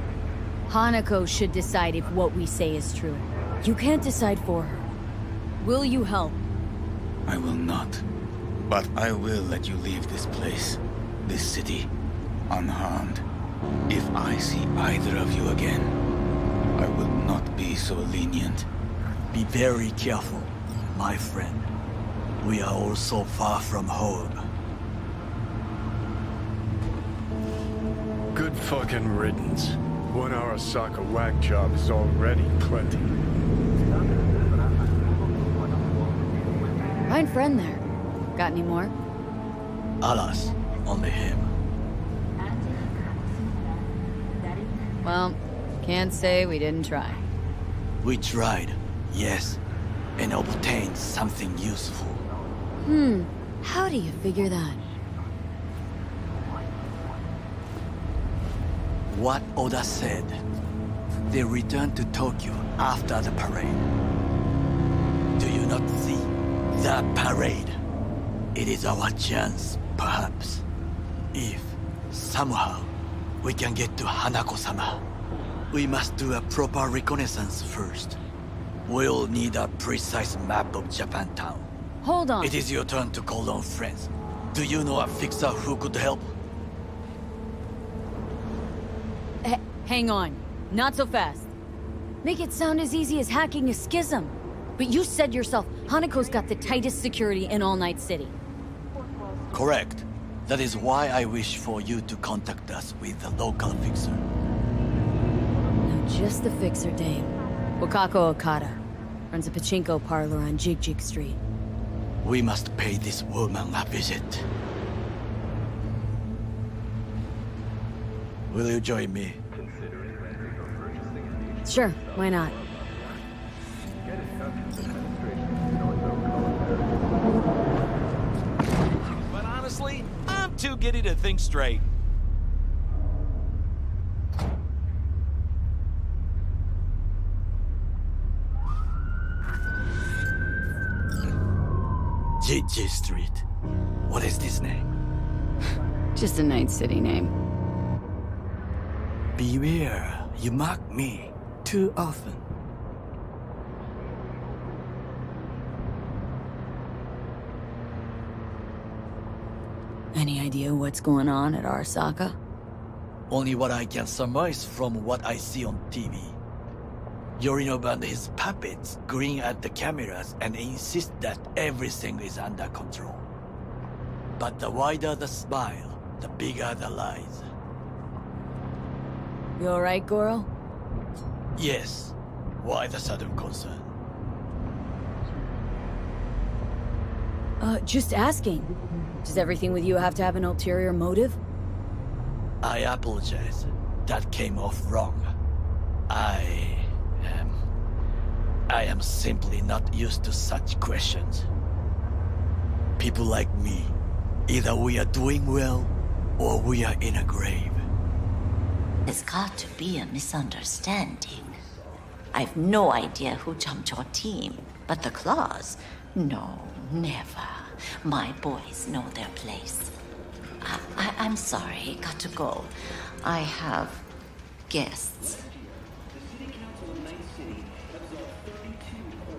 Hanako should decide if what we say is true. You can't decide for her. Will you help? I will not. But I will let you leave this place, this city, unharmed. If I see either of you again, I will not be so lenient. Be very careful, my friend. We are all so far from home. Good fucking riddance. 1 Arasaka whack job is already plenty. Fine friend there. Got any more? Alas, only him. Well, can't say we didn't try. We tried, yes, and obtained something useful. How do you figure that? What Oda said. They returned to Tokyo after the parade. Do you not see that parade? It is our chance, perhaps. If, somehow, we can get to Hanako-sama. We must do a proper reconnaissance first. We'll need a precise map of Japantown. Hold on. It is your turn to call on friends. Do you know a fixer who could help? Hang on. Not so fast. Make it sound as easy as hacking a schism. But you said yourself, Hanako's got the tightest security in All Night City. Correct. That is why I wish for you to contact us with the local fixer. Now just the fixer dame. Wakako Okada. Runs a pachinko parlor on Jig Street. We must pay this woman a visit. Will you join me? Sure, why not? But honestly, I'm too giddy to think straight. Jig Street. What is this name? Just a night city name. Beware, you mock me too often. Any idea what's going on at Arasaka? Only what I can surmise from what I see on TV. Yorinobu and his puppets grin at the cameras and insist that everything is under control. But the wider the smile, the bigger the lies. You alright, Goro? Yes. Why the sudden concern? Just asking. Does everything with you have to have an ulterior motive? I apologize. That came off wrong. I am simply not used to such questions. People like me, either we are doing well, or we are in a grave. There's got to be a misunderstanding. I've no idea who jumped your team, but the claws? No, never. My boys know their place. I'm sorry, got to go. I have guests.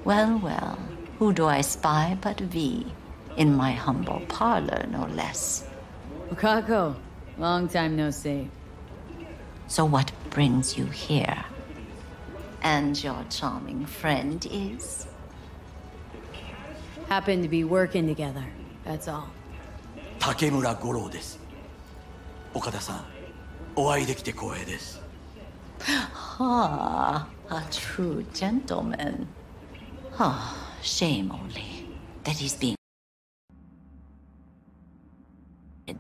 Well, well, who do I spy but V? In my humble parlor, no less. Wakako, long time no see. So what brings you here? And your charming friend is? Happen to be working together, that's all. Takemura Goro です。岡田さん、お会いできて光栄です。Ah, a true gentleman. Oh, shame only that he's being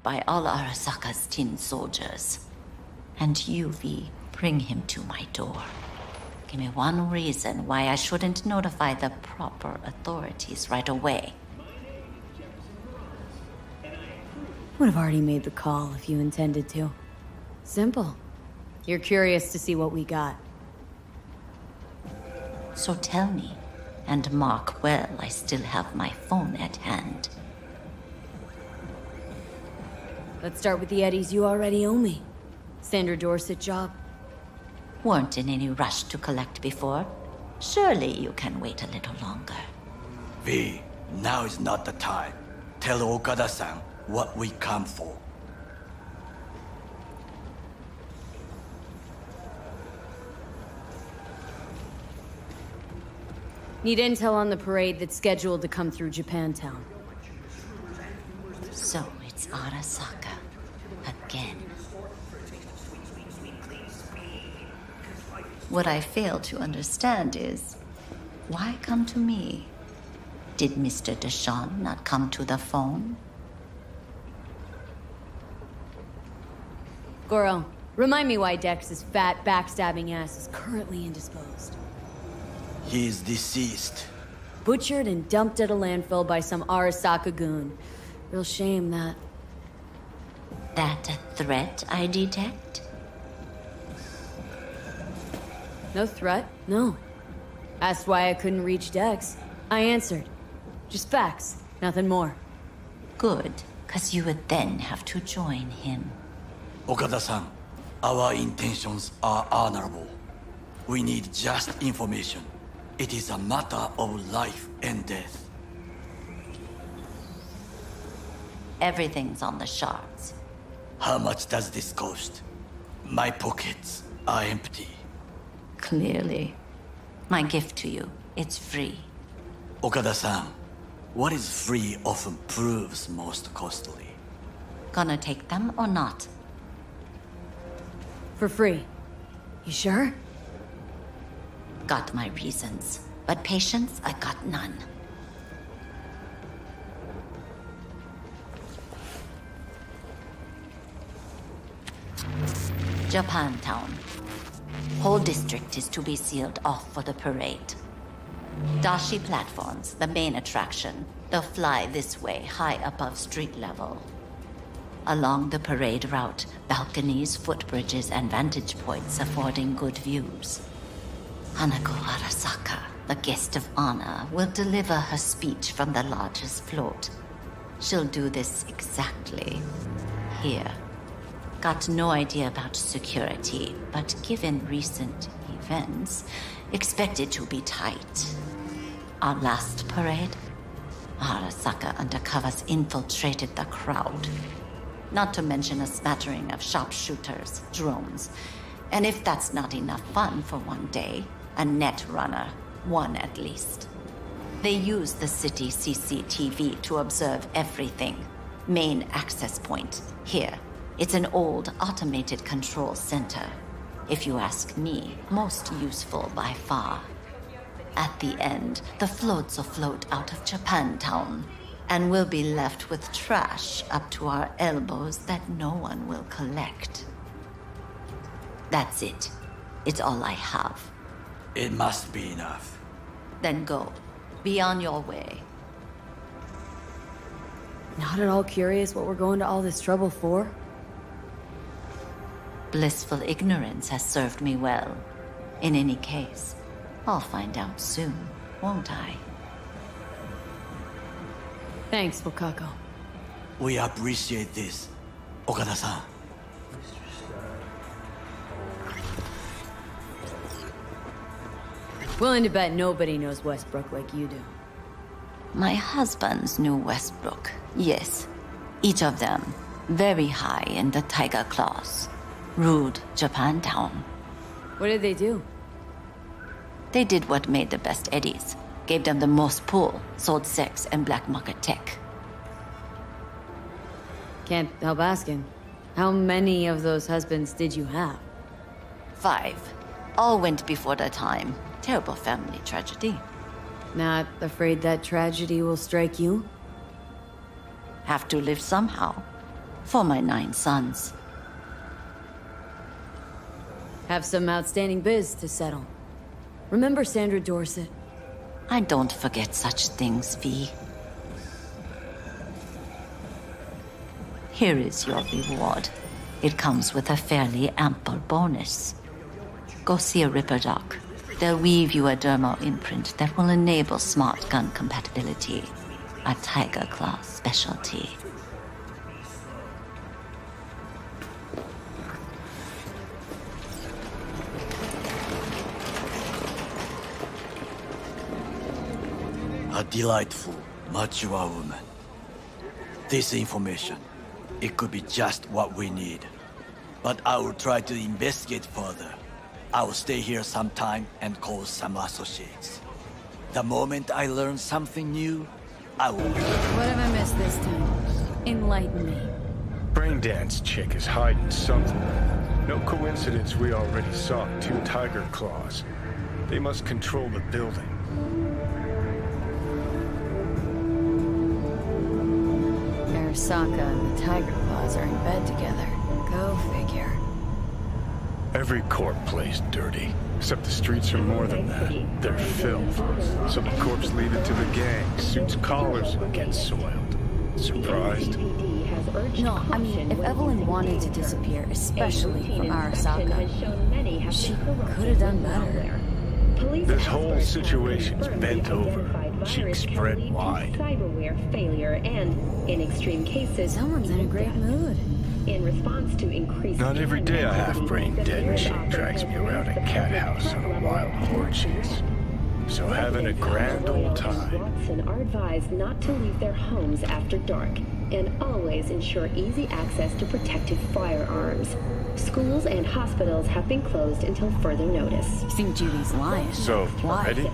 by all Arasaka's tin soldiers. And you, V, bring him to my door. Give me one reason why I shouldn't notify the proper authorities right away. Would have already made the call if you intended to. Simple. You're curious to see what we got. So tell me, and mark well I still have my phone at hand. Let's start with the eddies you already owe me. Sandra Dorset job. Weren't in any rush to collect before. Surely you can wait a little longer. V, now is not the time. Tell Okada-san what we come for. Need intel on the parade that's scheduled to come through Japantown. So it's Arasaka again. What I fail to understand is, why come to me? Did Mr. Deshawn not come to the phone? Goro, remind me why Dex's fat, backstabbing ass is currently indisposed. He is deceased. Butchered and dumped at a landfill by some Arasaka goon. Real shame, that. That a threat I detect? No threat, no. Asked why I couldn't reach Dex. I answered. Just facts, nothing more. Good, because you would then have to join him. Okada-san, our intentions are honorable. We need just information. It is a matter of life and death. Everything's on the shards. How much does this cost? My pockets are empty. Clearly. My gift to you, it's free. Okada-san, what is free often proves most costly. Gonna take them or not? For free. You sure? Got my reasons, but patience I got none. Japantown. Whole district is to be sealed off for the parade. Dashi platforms, the main attraction. They'll fly this way, high above street level. Along the parade route, balconies, footbridges, and vantage points affording good views. Hanako Arasaka, the guest of honor, will deliver her speech from the largest float. She'll do this exactly here. Got no idea about security, but given recent events, expect it to be tight. Our last parade, Arasaka undercovers infiltrated the crowd. Not to mention a smattering of sharpshooters, drones, and if that's not enough fun for one day, a net runner, one at least. They use the city CCTV to observe everything. Main access point, here. It's an old automated control center. If you ask me, most useful by far. At the end, the floats will float out of Japantown, and we'll be left with trash up to our elbows that no one will collect. That's it. It's all I have. It must be enough. Then go. Be on your way. Not at all curious what we're going to all this trouble for? Blissful ignorance has served me well. In any case, I'll find out soon, won't I? Thanks, Wakako. We appreciate this, Okada-san. Willing to bet nobody knows Westbrook like you do. My husbands knew Westbrook, yes. Each of them very high in the Tiger Claws. Ruled Japantown. What did they do? They did what made the best eddies. Gave them the most pull, sold sex and black market tech. Can't help asking. How many of those husbands did you have? 5. All went before their time. Terrible family tragedy. Not afraid that tragedy will strike you? Have to live somehow. For my 9 sons. Have some outstanding biz to settle. Remember Sandra Dorset? I don't forget such things, V. Here is your reward. It comes with a fairly ample bonus. Go see a Ripper doc. They'll weave you a dermal imprint that will enable smart gun compatibility. A Tiger Claw specialty. A delightful, mature woman. This information, it could be just what we need. But I will try to investigate further. I will stay here some time and call some associates. The moment I learn something new, I will... What have I missed this time? Enlighten me. Braindance chick is hiding something. No coincidence we already saw 2 tiger claws. They must control the building. Arasaka and the Tiger Claws are in bed together. Go figure. Every corp plays dirty, except the streets are more than that. They're filth. So the corps leave it to the gang, suits collars and gets soiled. Surprised? No, I mean, if Evelyn wanted to disappear, especially from Arasaka, she could have done better. This whole situation's bent over, cheeks spread wide. Cyberware failure and, in extreme cases, someone's in a great mood. In response to increased... Not every day a half-brain dead chick drags me around a cat house on a wild orgies. So having a grand old time. Watson are advised not to leave their homes after dark and always ensure easy access to protective firearms. Schools and hospitals have been closed until further notice. You think Judy's lying? So, ready?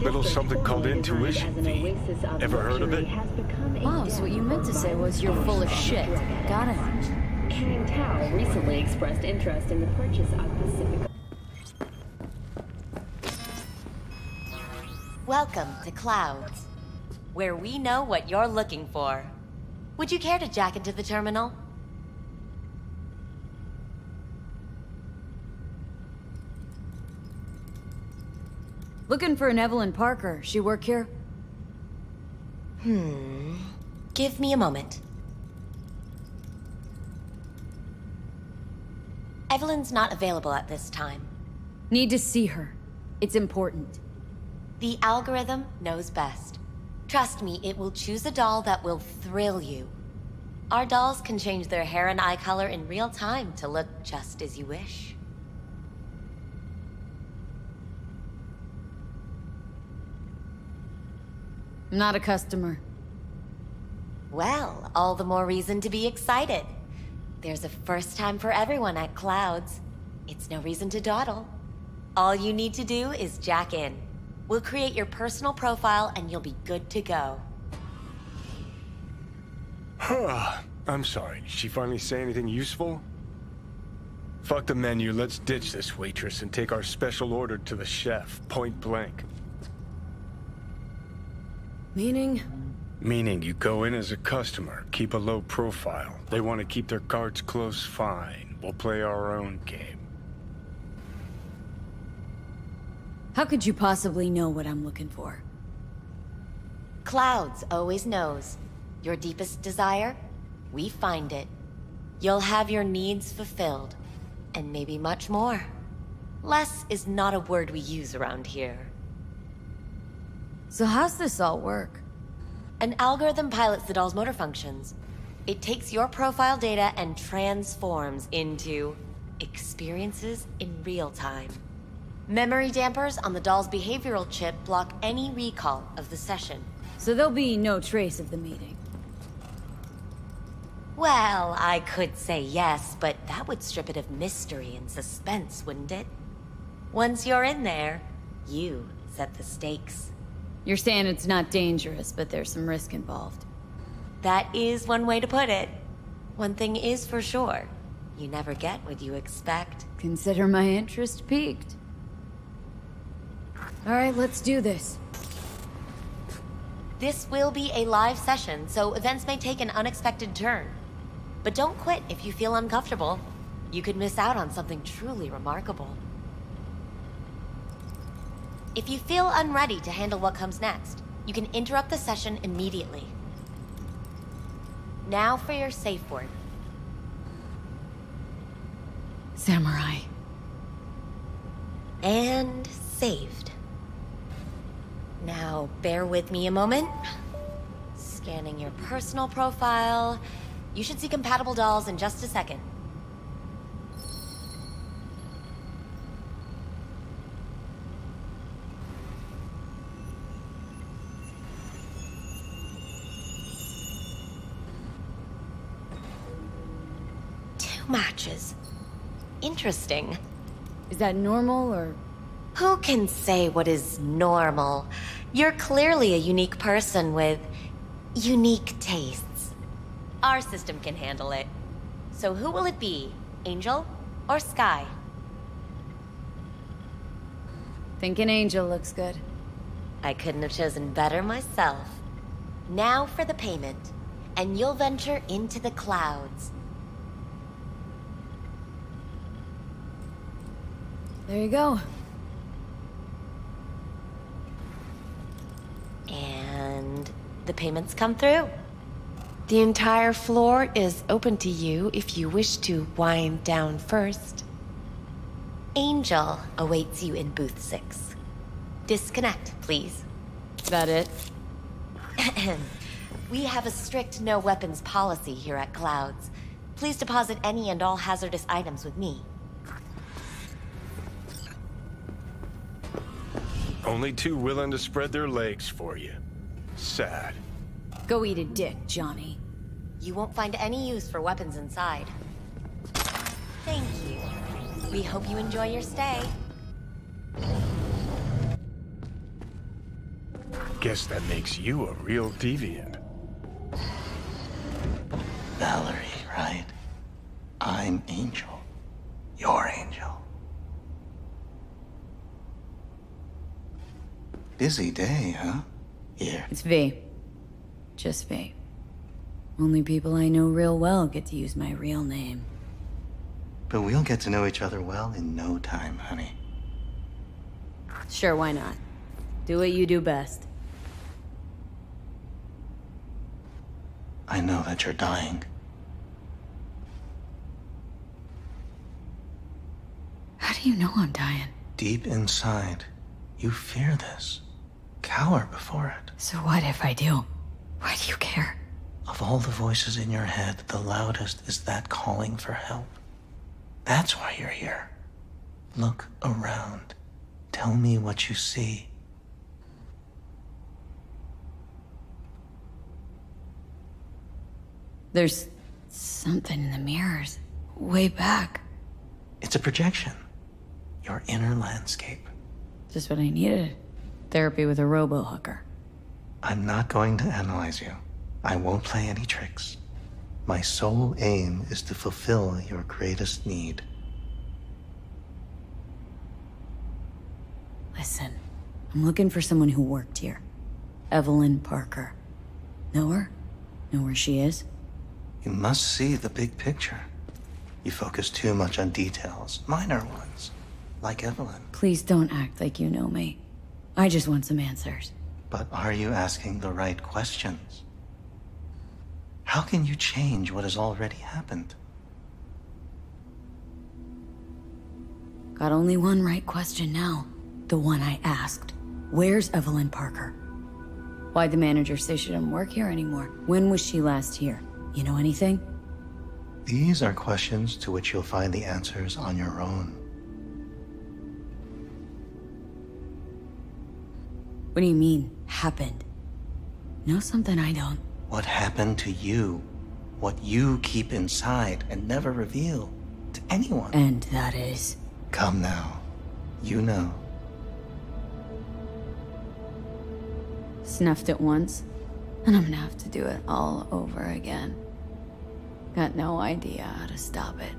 Little something called intuition, V. Ever heard of it? Oh, so what you meant to say was you're full of shit. Got it. Kang Tao recently expressed interest in the purchase of Pacific... Welcome to Clouds, where we know what you're looking for. Would you care to jack into the terminal? Looking for an Evelyn Parker. She work here? Give me a moment. Evelyn's not available at this time. Need to see her. It's important. The algorithm knows best. Trust me, it will choose a doll that will thrill you. Our dolls can change their hair and eye color in real time to look just as you wish. I'm not a customer. Well, all the more reason to be excited. There's a first time for everyone at Clouds. It's no reason to dawdle. All you need to do is jack in. We'll create your personal profile and you'll be good to go. I'm sorry, did she finally say anything useful? Fuck the menu, let's ditch this waitress and take our special order to the chef, point blank. Meaning? Meaning you go in as a customer, keep a low profile. They want to keep their cards close, fine. We'll play our own game. How could you possibly know what I'm looking for? Clouds always knows. Your deepest desire, we find it. You'll have your needs fulfilled, and maybe much more. Less is not a word we use around here. So how's this all work? An algorithm pilots the doll's motor functions. It takes your profile data and transforms into experiences in real time. Memory dampers on the doll's behavioral chip block any recall of the session. So there'll be no trace of the meeting? Well, I could say yes, but that would strip it of mystery and suspense, wouldn't it? Once you're in there, you set the stakes. You're saying it's not dangerous, but there's some risk involved. That is one way to put it. One thing is for sure. You never get what you expect. Consider my interest piqued. Alright, let's do this. This will be a live session, so events may take an unexpected turn. But don't quit if you feel uncomfortable. You could miss out on something truly remarkable. If you feel unready to handle what comes next, you can interrupt the session immediately. Now for your safe word. Samurai. And saved. Now, bear with me a moment. Scanning your personal profile. You should see compatible dolls in just a second. Two matches. Interesting. Is that normal, or...? Who can say what is normal? You're clearly a unique person with unique tastes. Our system can handle it. So who will it be? Angel or Sky? Thinking Angel looks good. I couldn't have chosen better myself. Now for the payment, and you'll venture into the clouds. There you go. And the payments come through. The entire floor is open to you if you wish to wind down first. Angel awaits you in booth 6. Disconnect, please. That it? We have a strict no weapons policy here at Clouds. Please deposit any and all hazardous items with me. Only two willing to spread their legs for you. Sad. Go eat a dick, Johnny. You won't find any use for weapons inside. Thank you. We hope you enjoy your stay. Guess that makes you a real deviant. Valerie, right? I'm Angel. Your Angel. Busy day, huh? Here. It's V. Just V. Only people I know real well get to use my real name. But we'll get to know each other well in no time, honey. Sure, why not? Do what you do best. I know that you're dying. How do you know I'm dying? Deep inside, you fear this. Cower before it. So what if I do? Why do you care? Of all the voices in your head, the loudest is that calling for help. That's why you're here. Look around. Tell me what you see. There's something in the mirrors. Way back. It's a projection. Your inner landscape. Just what I needed. Therapy with a robo-hooker. I'm not going to analyze you. I won't play any tricks. My sole aim is to fulfill your greatest need. Listen, I'm looking for someone who worked here. Evelyn Parker. Know her? Know where she is? You must see the big picture. You focus too much on details, minor ones, like Evelyn. Please don't act like you know me. I just want some answers. But are you asking the right questions? How can you change what has already happened? Got only one right question now. The one I asked. Where's Evelyn Parker? Why'd the manager say she didn't work here anymore? When was she last here? You know anything? These are questions to which you'll find the answers on your own. What do you mean, happened? Know something I don't? What happened to you? What you keep inside and never reveal to anyone? And that is? Come now. You know. Snuffed it once, and I'm gonna have to do it all over again. Got no idea how to stop it.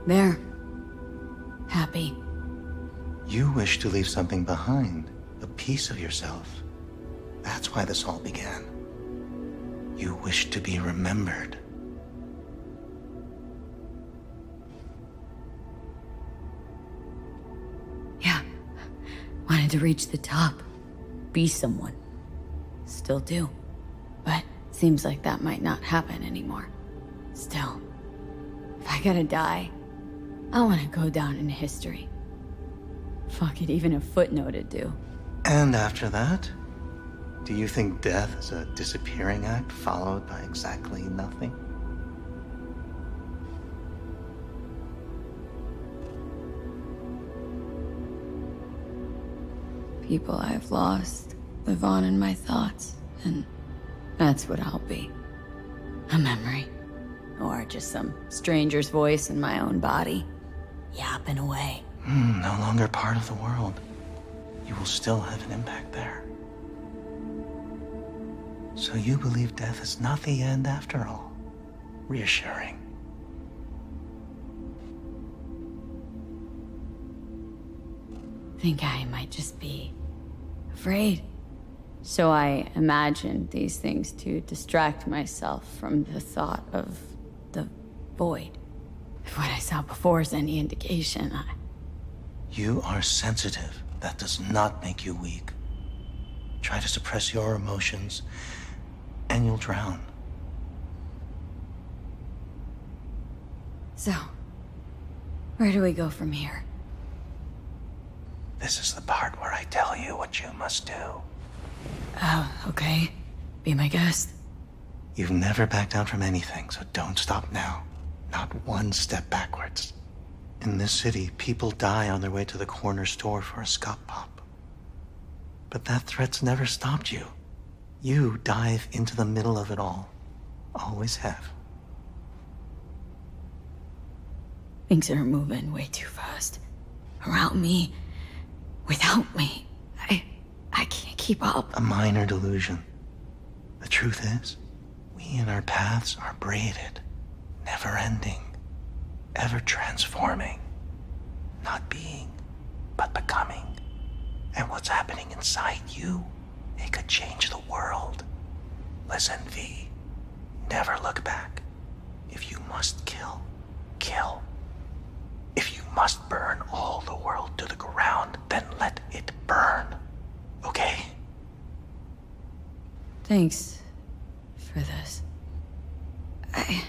There. Happy. You wish to leave something behind, a piece of yourself. That's why this all began. You wish to be remembered. Yeah. Wanted to reach the top. Be someone. Still do. But seems like that might not happen anymore. Still, if I gotta die, I want to go down in history. Fuck it, even a footnote would do. And after that? Do you think death is a disappearing act followed by exactly nothing? People I've lost live on in my thoughts, and that's what I'll be. A memory. Or just some stranger's voice in my own body, yapping away. No longer part of the world. You will still have an impact there. So you believe death is not the end after all. Reassuring. Think I might just be afraid. So I imagined these things to distract myself from the thought of the void. If what I saw before is any indication, You are sensitive. That does not make you weak. Try to suppress your emotions, and you'll drown. So, where do we go from here? This is the part where I tell you what you must do. Oh, okay. Be my guest. You've never backed down from anything, so don't stop now. Not one step backwards. In this city, people die on their way to the corner store for a scop pop. But that threat's never stopped you. You dive into the middle of it all. Always have. Things are moving way too fast. Around me. Without me. I can't keep up. A minor delusion. The truth is, we and our paths are braided, never-ending, ever-transforming. Not being, but becoming. And what's happening inside you, it could change the world. Listen, V. Never look back. If you must kill, kill. If you must burn all the world to the ground, then let it burn. Okay? Thanks for this. I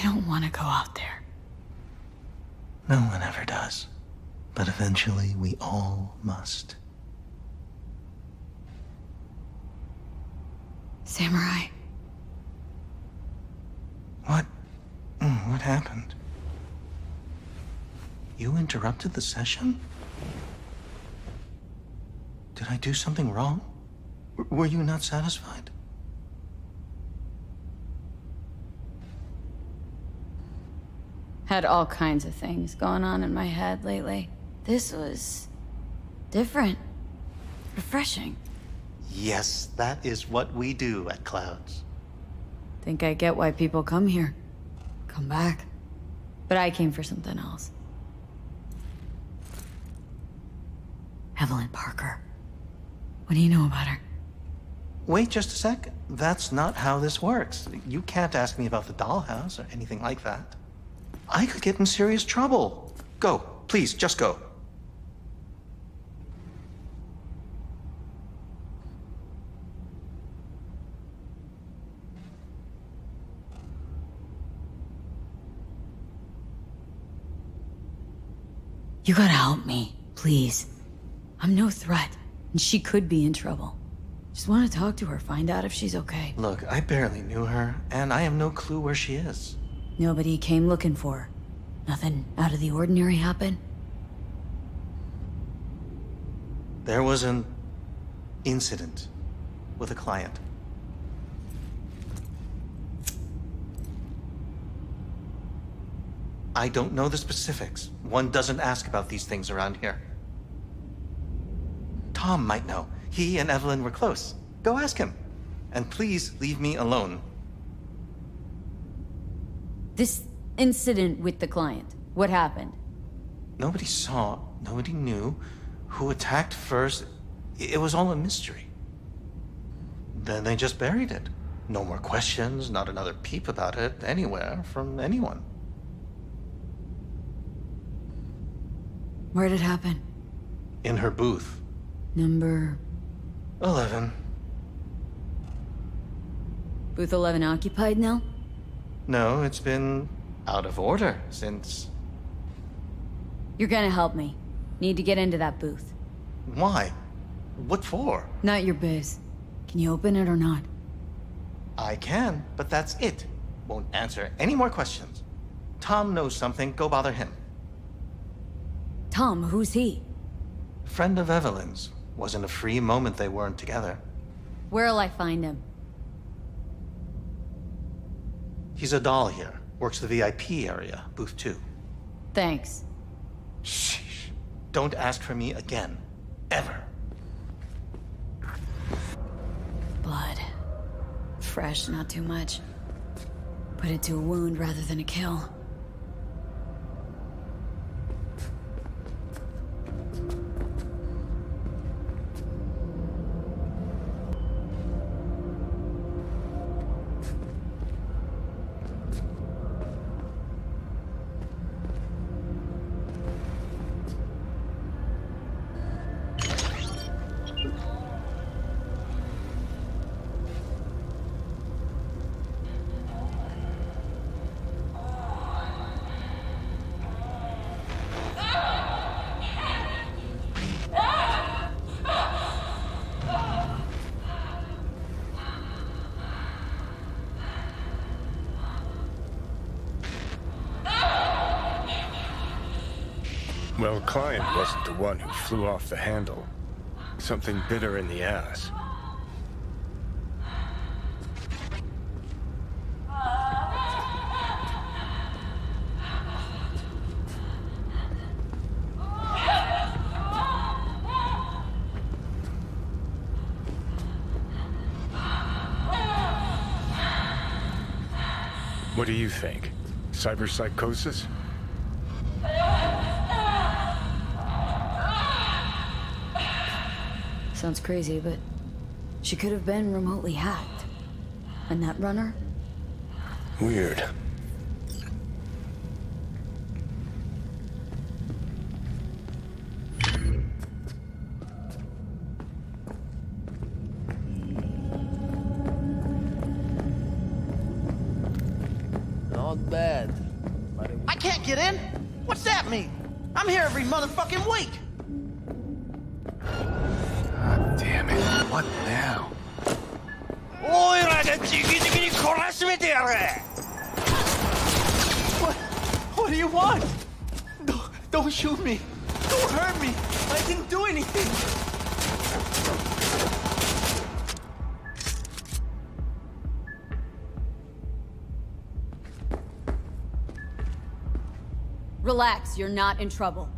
don't want to go out there. No one ever does. But eventually we all must. Samurai. What? What happened? You interrupted the session? Did I do something wrong? Were you not satisfied? Had all kinds of things going on in my head lately. This was different. Refreshing. Yes, that is what we do at Clouds. Think I get why people come here. Come back. But I came for something else. Evelyn Parker. What do you know about her? Wait just a sec. That's not how this works. You can't ask me about the dollhouse or anything like that. I could get in serious trouble. Go, please, just go. You gotta help me, please. I'm no threat, and she could be in trouble. Just want to talk to her, find out if she's okay. Look, I barely knew her, and I have no clue where she is. Nobody came looking for her. Nothing out of the ordinary happened? There was an incident with a client. I don't know the specifics. One doesn't ask about these things around here. Tom might know. He and Evelyn were close. Go ask him. And please leave me alone. This incident with the client. What happened? Nobody saw, nobody knew who attacked first. It was all a mystery. Then they just buried it. No more questions, not another peep about it anywhere from anyone. Where did it happen? In her booth. Number... 11. Booth 11 occupied now? No, it's been out of order since... You're gonna help me. Need to get into that booth. Why? What for? Not your biz. Can you open it or not? I can, but that's it. Won't answer any more questions. Tom knows something, go bother him. Tom, who's he? Friend of Evelyn's. Wasn't a free moment they weren't together. Where'll I find him? He's a doll here. Works the VIP area, booth 2. Thanks. Sheesh. Don't ask for me again. Ever. Blood. Fresh, not too much. Put it to a wound rather than a kill. Well, client wasn't the one who flew off the handle. Something bit her in the ass. What do you think? Cyberpsychosis? Sounds crazy, but she could have been remotely hacked. And that runner? Weird. Not bad. I can't get in? What's that mean? I'm here every motherfucking week. Damn it. What now? What do you want? Don't shoot me. Don't hurt me. I didn't do anything. Relax, you're not in trouble.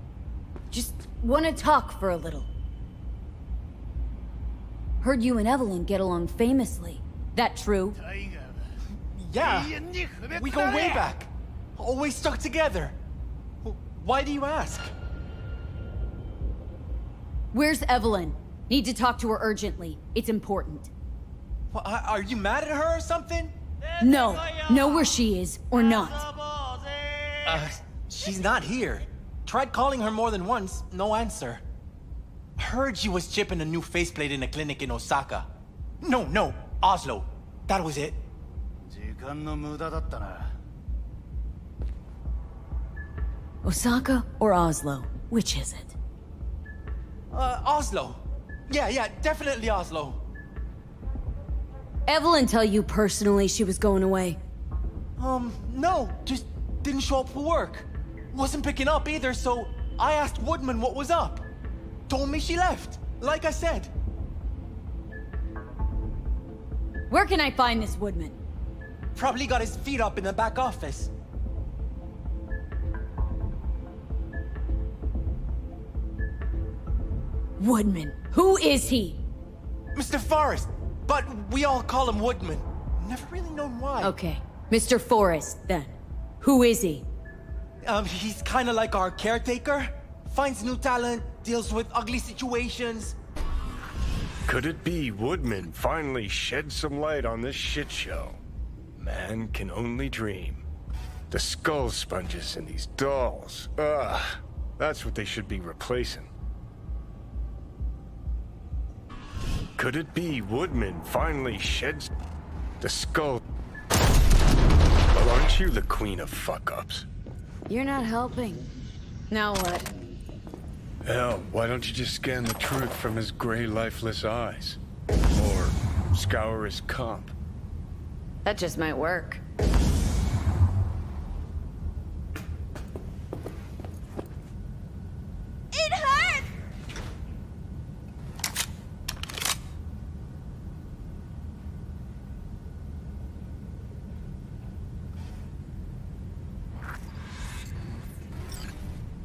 Just want to talk for a little. Heard you and Evelyn get along famously. That true? Yeah, we go way back. Always stuck together. Why do you ask? Where's Evelyn? Need to talk to her urgently. It's important. Well, are you mad at her or something? No. Know where she is, or not. She's not here. Tried calling her more than once, no answer. Heard she was chipping a new faceplate in a clinic in Osaka. No, Oslo. That was it. Osaka or Oslo? Which is it? Oslo. Yeah, definitely Oslo. Evelyn tell you personally she was going away? No, just didn't show up for work. Wasn't picking up either, so I asked Woodman what was up. Told me she left, like I said. Where can I find this Woodman? Probably got his feet up in the back office. Woodman. Who is he? Mr. Forrest, but we all call him Woodman. Never really known why. Okay, Mr. Forrest, then. Who is he? He's kind of like our caretaker. Finds new talent, deals with ugly situations. Could it be Woodman finally shed some light on this shit show? Man can only dream. The skull sponges in these dolls. Ugh, that's what they should be replacing. Could it be Woodman finally sheds the skull? Well, aren't you the queen of fuck-ups? You're not helping. Now what? Hell, why don't you just scan the truth from his gray, lifeless eyes? Or scour his comp? That just might work. It hurt!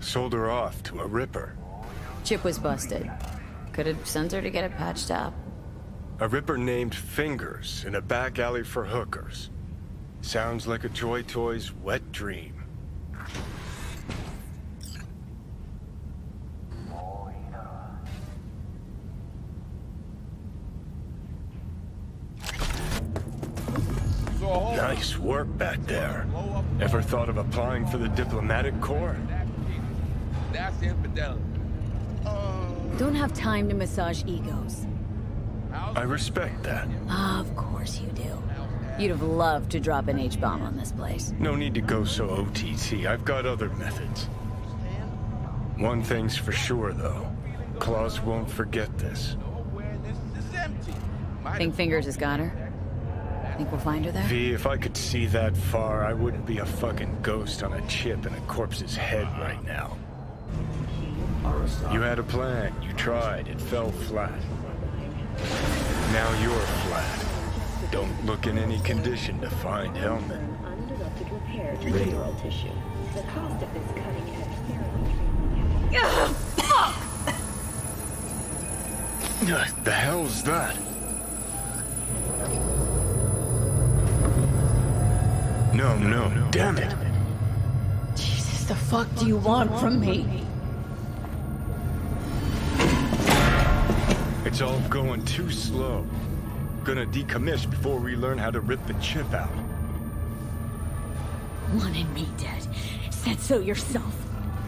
Sold her off to a ripper. Chip was busted. Could have sent her to get it patched up. A ripper named Fingers in a back alley for hookers. Sounds like a Joy Toy's wet dream. Nice work back there. Ever thought of applying for the diplomatic corps? That's infidelity. Don't have time to massage egos. I respect that. Of course you do. You'd have loved to drop an H-bomb on this place. No need to go so OTT. I've got other methods. One thing's for sure, though. Claus won't forget this. Think Fingers has got her? Think we'll find her there? V, if I could see that far, I wouldn't be a fucking ghost on a chip in a corpse's head right now. You had a plan, you tried, it fell flat. Now you're flat. Don't look in any condition to find Hellman. Undirected repair to neural tissue. The cost of this cutting-edge therapy. The hell's that? No, damn it. Jesus, the fuck do you want from me? It's all going too slow. Gonna decommission before we learn how to rip the chip out. Wanted me dead. Said so yourself.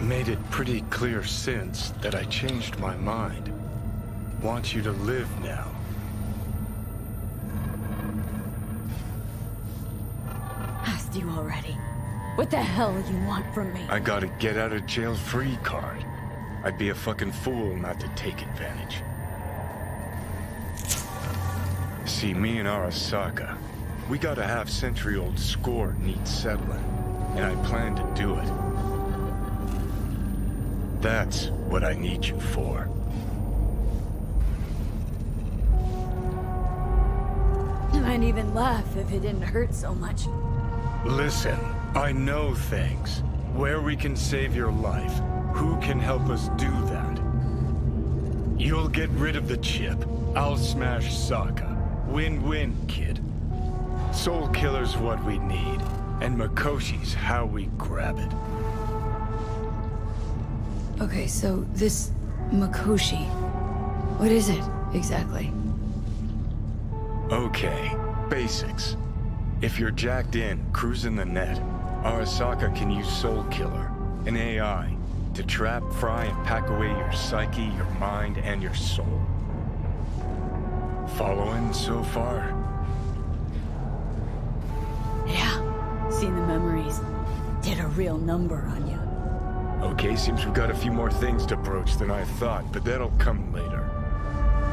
Made it pretty clear since that I changed my mind. Want you to live now. Asked you already. What the hell you want from me? I got a get out of jail free card. I'd be a fucking fool not to take advantage. See, me and Arasaka, we got a half-century-old score needs settling, and I plan to do it. That's what I need you for. I might even laugh if it didn't hurt so much. Listen, I know things. Where we can save your life. Who can help us do that? You'll get rid of the chip. I'll smash Sokka. Win-win, kid. Soul Killer's what we need, and Mikoshi's how we grab it. Okay, so this Mikoshi, what is it exactly? Okay, basics. If you're jacked in, cruising the net, Arasaka can use Soul Killer, an AI, to trap, fry, and pack away your psyche, your mind, and your soul. Following so far? Yeah, seen the memories. Did a real number on you. Okay, seems we've got a few more things to broach than I thought, but that'll come later.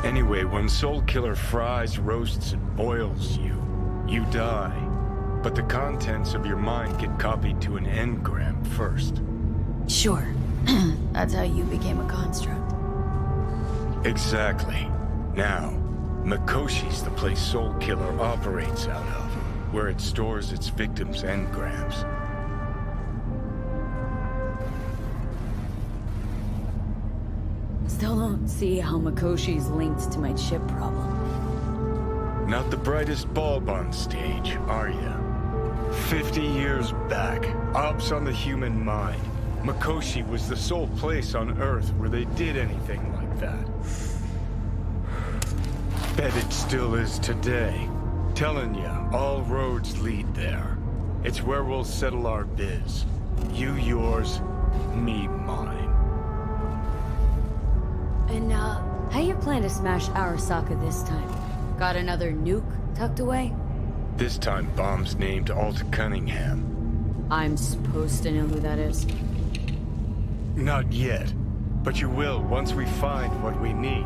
Anyway, when Soul Killer fries, roasts, and boils you, you die. But the contents of your mind get copied to an engram first. Sure. That's how you became a construct. Exactly. Now, Mikoshi's the place Soul Killer operates out of, where it stores its victims' engrams. Still don't see how Mikoshi's linked to my chip problem. Not the brightest bulb on stage, are ya? 50 years back, ops on the human mind. Mikoshi was the sole place on Earth where they did anything like that. Bet it still is today. Telling ya, all roads lead there. It's where we'll settle our biz. You yours, me mine. And, how you plan to smash Arasaka this time? Got another nuke tucked away? This time, bombs named Alta Cunningham. I'm supposed to know who that is. Not yet, but you will once we find what we need.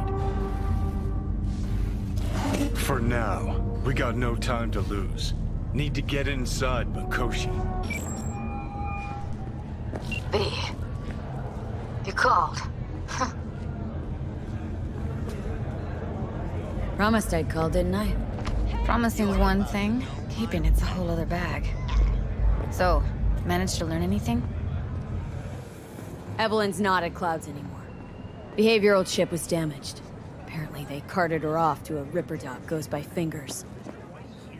For now, we got no time to lose. Need to get inside Mikoshi. V. You called. Promised I'd call, didn't I? Promising's one thing, keeping it's a whole other bag. So, managed to learn anything? Evelyn's not at Clouds anymore. Behavioral chip was damaged. Apparently they carted her off to a Ripper dock goes by Fingers.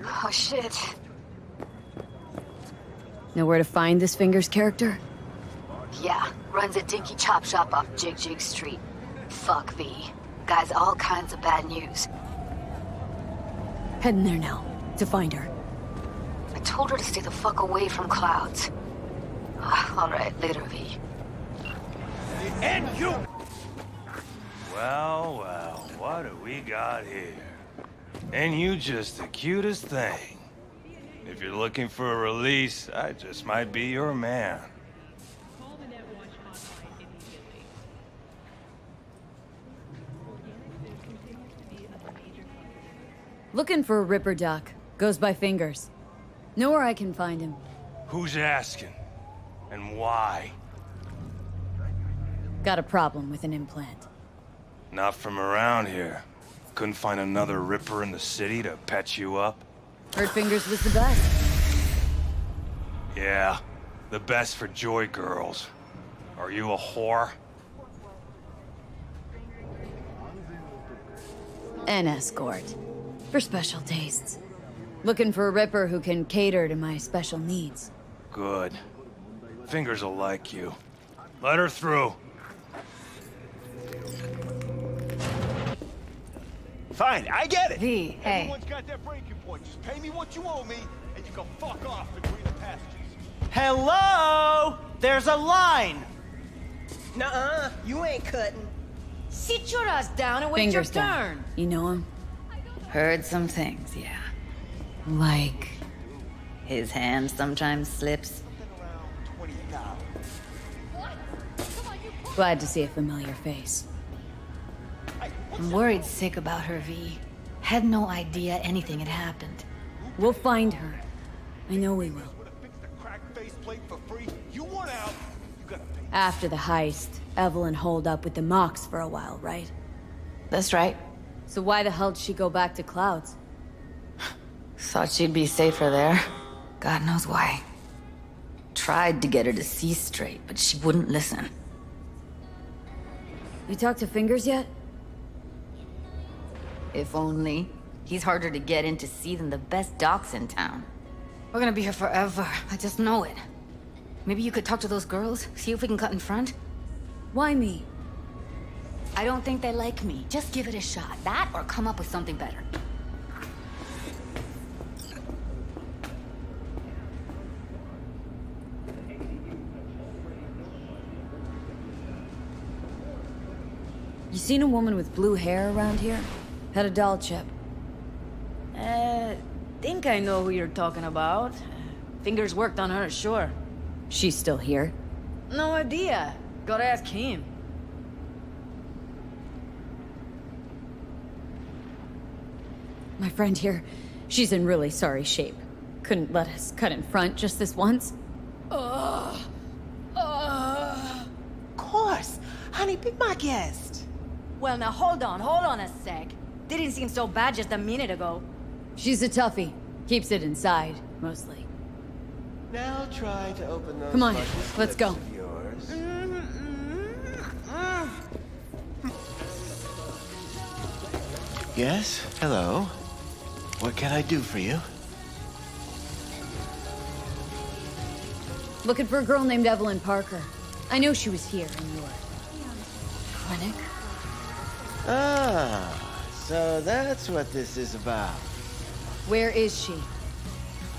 Oh shit. Know where to find this Fingers character? Yeah, runs a dinky chop shop off Jig Jig Street. Fuck V. Guy's all kinds of bad news. Heading there now, to find her. I told her to stay the fuck away from Clouds. Alright, later, V. And you! Well, well, what do we got here? And you just the cutest thing. If you're looking for a release, I just might be your man. Looking for a Ripper dock. Goes by Fingers. Know where I can find him. Who's asking? And why? Got a problem with an implant. Not from around here. Couldn't find another Ripper in the city to patch you up? Heard Fingers was the best. Yeah, the best for Joy girls. Are you a whore? An escort. For special tastes. Looking for a Ripper who can cater to my special needs. Good. Fingers will like you. Let her through. Fine, I get it. V, hey. Everyone's got their breaking point. Just pay me what you owe me, and you can fuck off to greener pastures. Hello? There's a line! Nuh-uh, you ain't cutting. Sit your ass down and wait Fingers your down. turn. You know him? Heard some things, yeah. Like... His hand sometimes slips. Glad to see a familiar face. I'm worried sick about her, V. Had no idea anything had happened. We'll find her. I know we will. After the heist, Evelyn holed up with the Mox for a while, right? That's right. So why the hell did she go back to Clouds? Thought she'd be safer there. God knows why. Tried to get her to see straight, but she wouldn't listen. You talked to Fingers yet? If only. He's harder to get in to see than the best docs in town. We're gonna be here forever. I just know it. Maybe you could talk to those girls, see if we can cut in front? Why me? I don't think they like me. Just give it a shot. That or come up with something better. You seen a woman with blue hair around here? Had a doll chip. Think I know who you're talking about. Fingers worked on her, sure. She's still here? No idea. Gotta ask him. My friend here, she's in really sorry shape. Couldn't let us cut in front just this once. Of course. Honey, be my guest. Well, now hold on a sec. Didn't seem so bad just a minute ago. She's a toughie. Keeps it inside, mostly. Now try to open those. Come on, let's go. Yes, hello. What can I do for you? Looking for a girl named Evelyn Parker. I know she was here in your clinic. Ah, so that's what this is about. Where is she?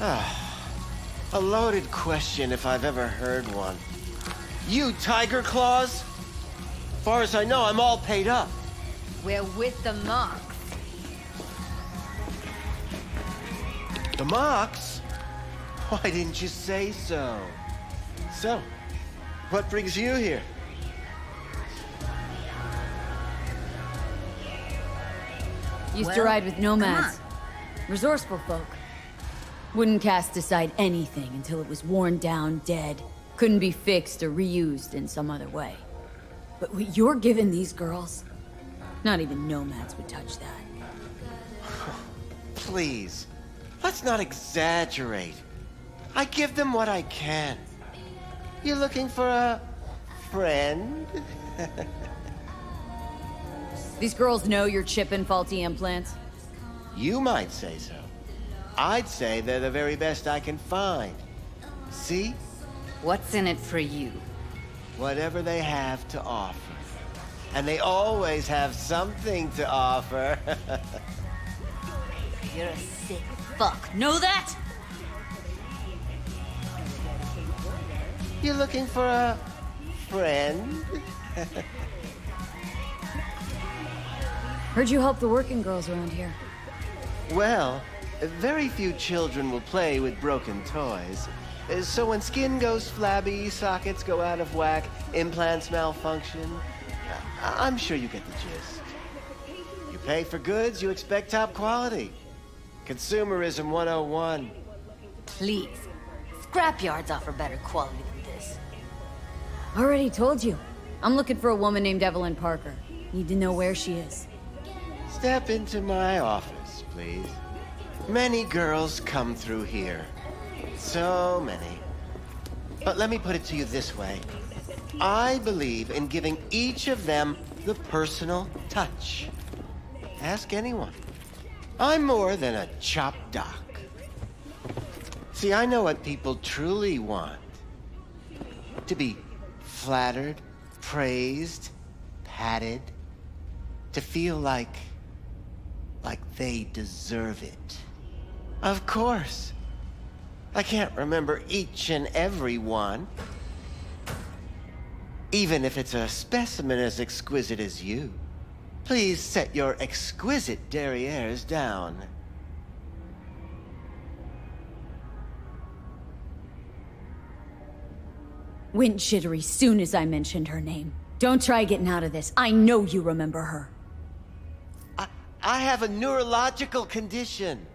A loaded question if I've ever heard one. You Tiger Claws? Far as I know, I'm all paid up. We're with the Mox. The Mox? Why didn't you say so? So, what brings you here? Used to ride with nomads. Resourceful folk. Wouldn't cast aside anything until it was worn down, dead. Couldn't be fixed or reused in some other way. But what you're giving these girls, not even nomads would touch that. Please, let's not exaggerate. I give them what I can. You looking for a friend? These girls know you're chipping faulty implants? You might say so. I'd say they're the very best I can find. See? What's in it for you? Whatever they have to offer. And they always have something to offer. You're a sick fuck. Know that? You looking for a friend? Heard you help the working girls around here. Well, very few children will play with broken toys. So when skin goes flabby, sockets go out of whack, implants malfunction, I'm sure you get the gist. You pay for goods, you expect top quality. Consumerism 101. Please. Scrapyards offer better quality than this. Already told you. I'm looking for a woman named Evelyn Parker. Need to know where she is. Step into my office, please. Many girls come through here. So many. But let me put it to you this way. I believe in giving each of them the personal touch. Ask anyone. I'm more than a chop doc. See, I know what people truly want. To be flattered, praised, patted. To feel like they deserve it. Of course. I can't remember each and every one. Even if it's a specimen as exquisite as you. Please set your exquisite derrieres down. Went jittery soon as I mentioned her name. Don't try getting out of this. I know you remember her. I have a neurological condition.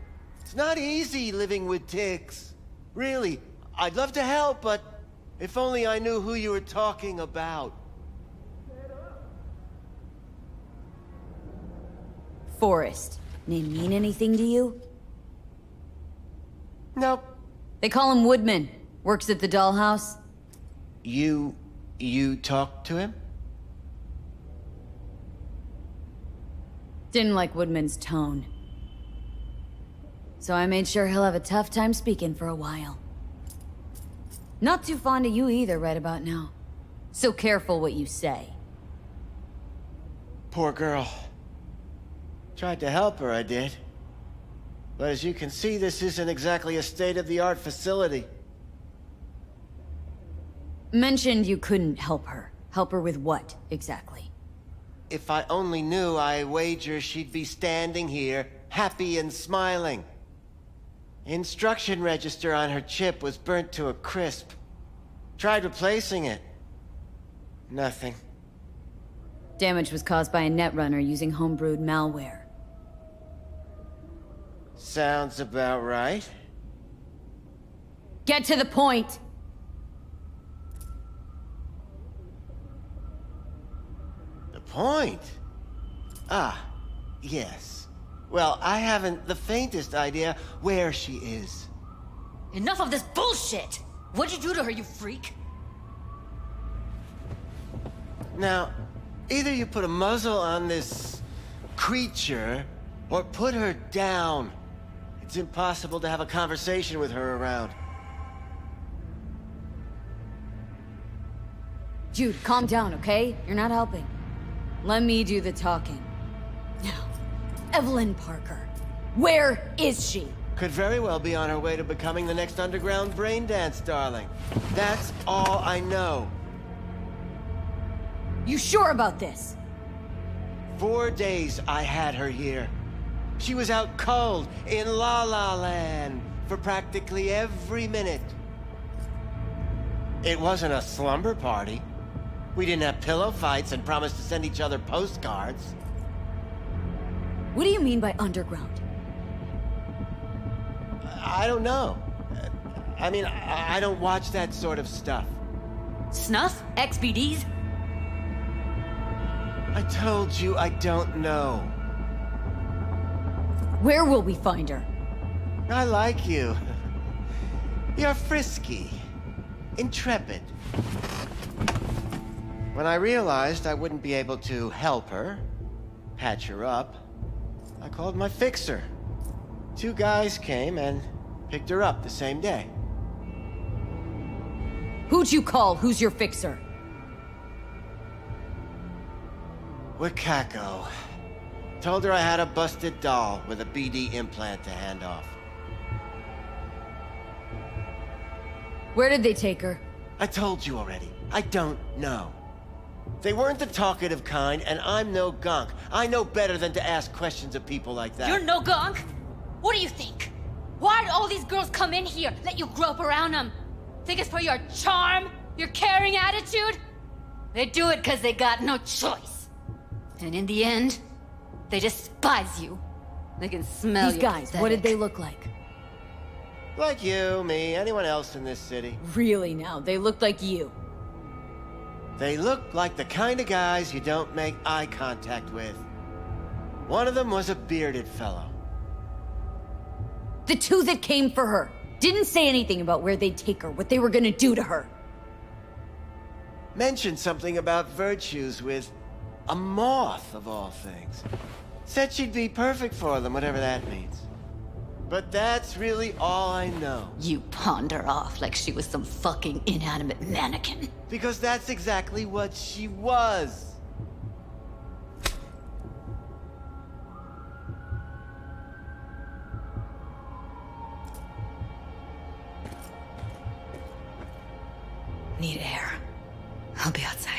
It's not easy living with tics. Really, I'd love to help, but if only I knew who you were talking about. Forrest. Name mean anything to you? Nope. They call him Woodman. Works at the dollhouse. You talked to him? Didn't like Woodman's tone. So I made sure he'll have a tough time speaking for a while. Not too fond of you either right about now. So careful what you say. Poor girl. Tried to help her, I did. But as you can see, this isn't exactly a state-of-the-art facility. Mentioned you couldn't help her. Help her with what, exactly? If I only knew, I wager she'd be standing here, happy and smiling. Instruction register on her chip was burnt to a crisp. Tried replacing it. Nothing. Damage was caused by a netrunner using homebrewed malware. Sounds about right. Get to the point! The point? Ah, yes. Well, I haven't the faintest idea where she is. Enough of this bullshit! What'd you do to her, you freak? Now, either you put a muzzle on this creature, or put her down. It's impossible to have a conversation with her around. Jude, calm down, okay? You're not helping. Let me do the talking. Now, Evelyn Parker. Where is she? Could very well be on her way to becoming the next underground brain dance darling. That's all I know. You sure about this? 4 days I had her here. She was out cold in La La Land for practically every minute. It wasn't a slumber party. We didn't have pillow fights and promised to send each other postcards. What do you mean by underground? I don't know. I mean, I don't watch that sort of stuff. Snuff? XBDs? I told you I don't know. Where will we find her? I like you. You're frisky. Intrepid. When I realized I wouldn't be able to help her, patch her up, I called my fixer. 2 guys came and picked her up the same day. Who'd you call? Who's your fixer? Wakako. Told her I had a busted doll with a BD implant to hand off. Where did they take her? I told you already. I don't know. They weren't the talkative kind, and I'm no gonk. I know better than to ask questions of people like that. You're no gonk? What do you think? Why'd all these girls come in here, let you grope around them? Think it's for your charm? Your caring attitude? They do it because they got no choice. And in the end, they despise you. They can smell These guys, what did they look like? Like you, me, anyone else in this city. Really now, they looked like you. They look like the kind of guys you don't make eye contact with. One of them was a bearded fellow. The 2 that came for her didn't say anything about where they'd take her, what they were gonna do to her. Mentioned something about virtues with a moth, of all things. Said she'd be perfect for them, whatever that means. But that's really all I know. You pawned her off like she was some fucking inanimate mannequin. Because that's exactly what she was. Need air. I'll be outside.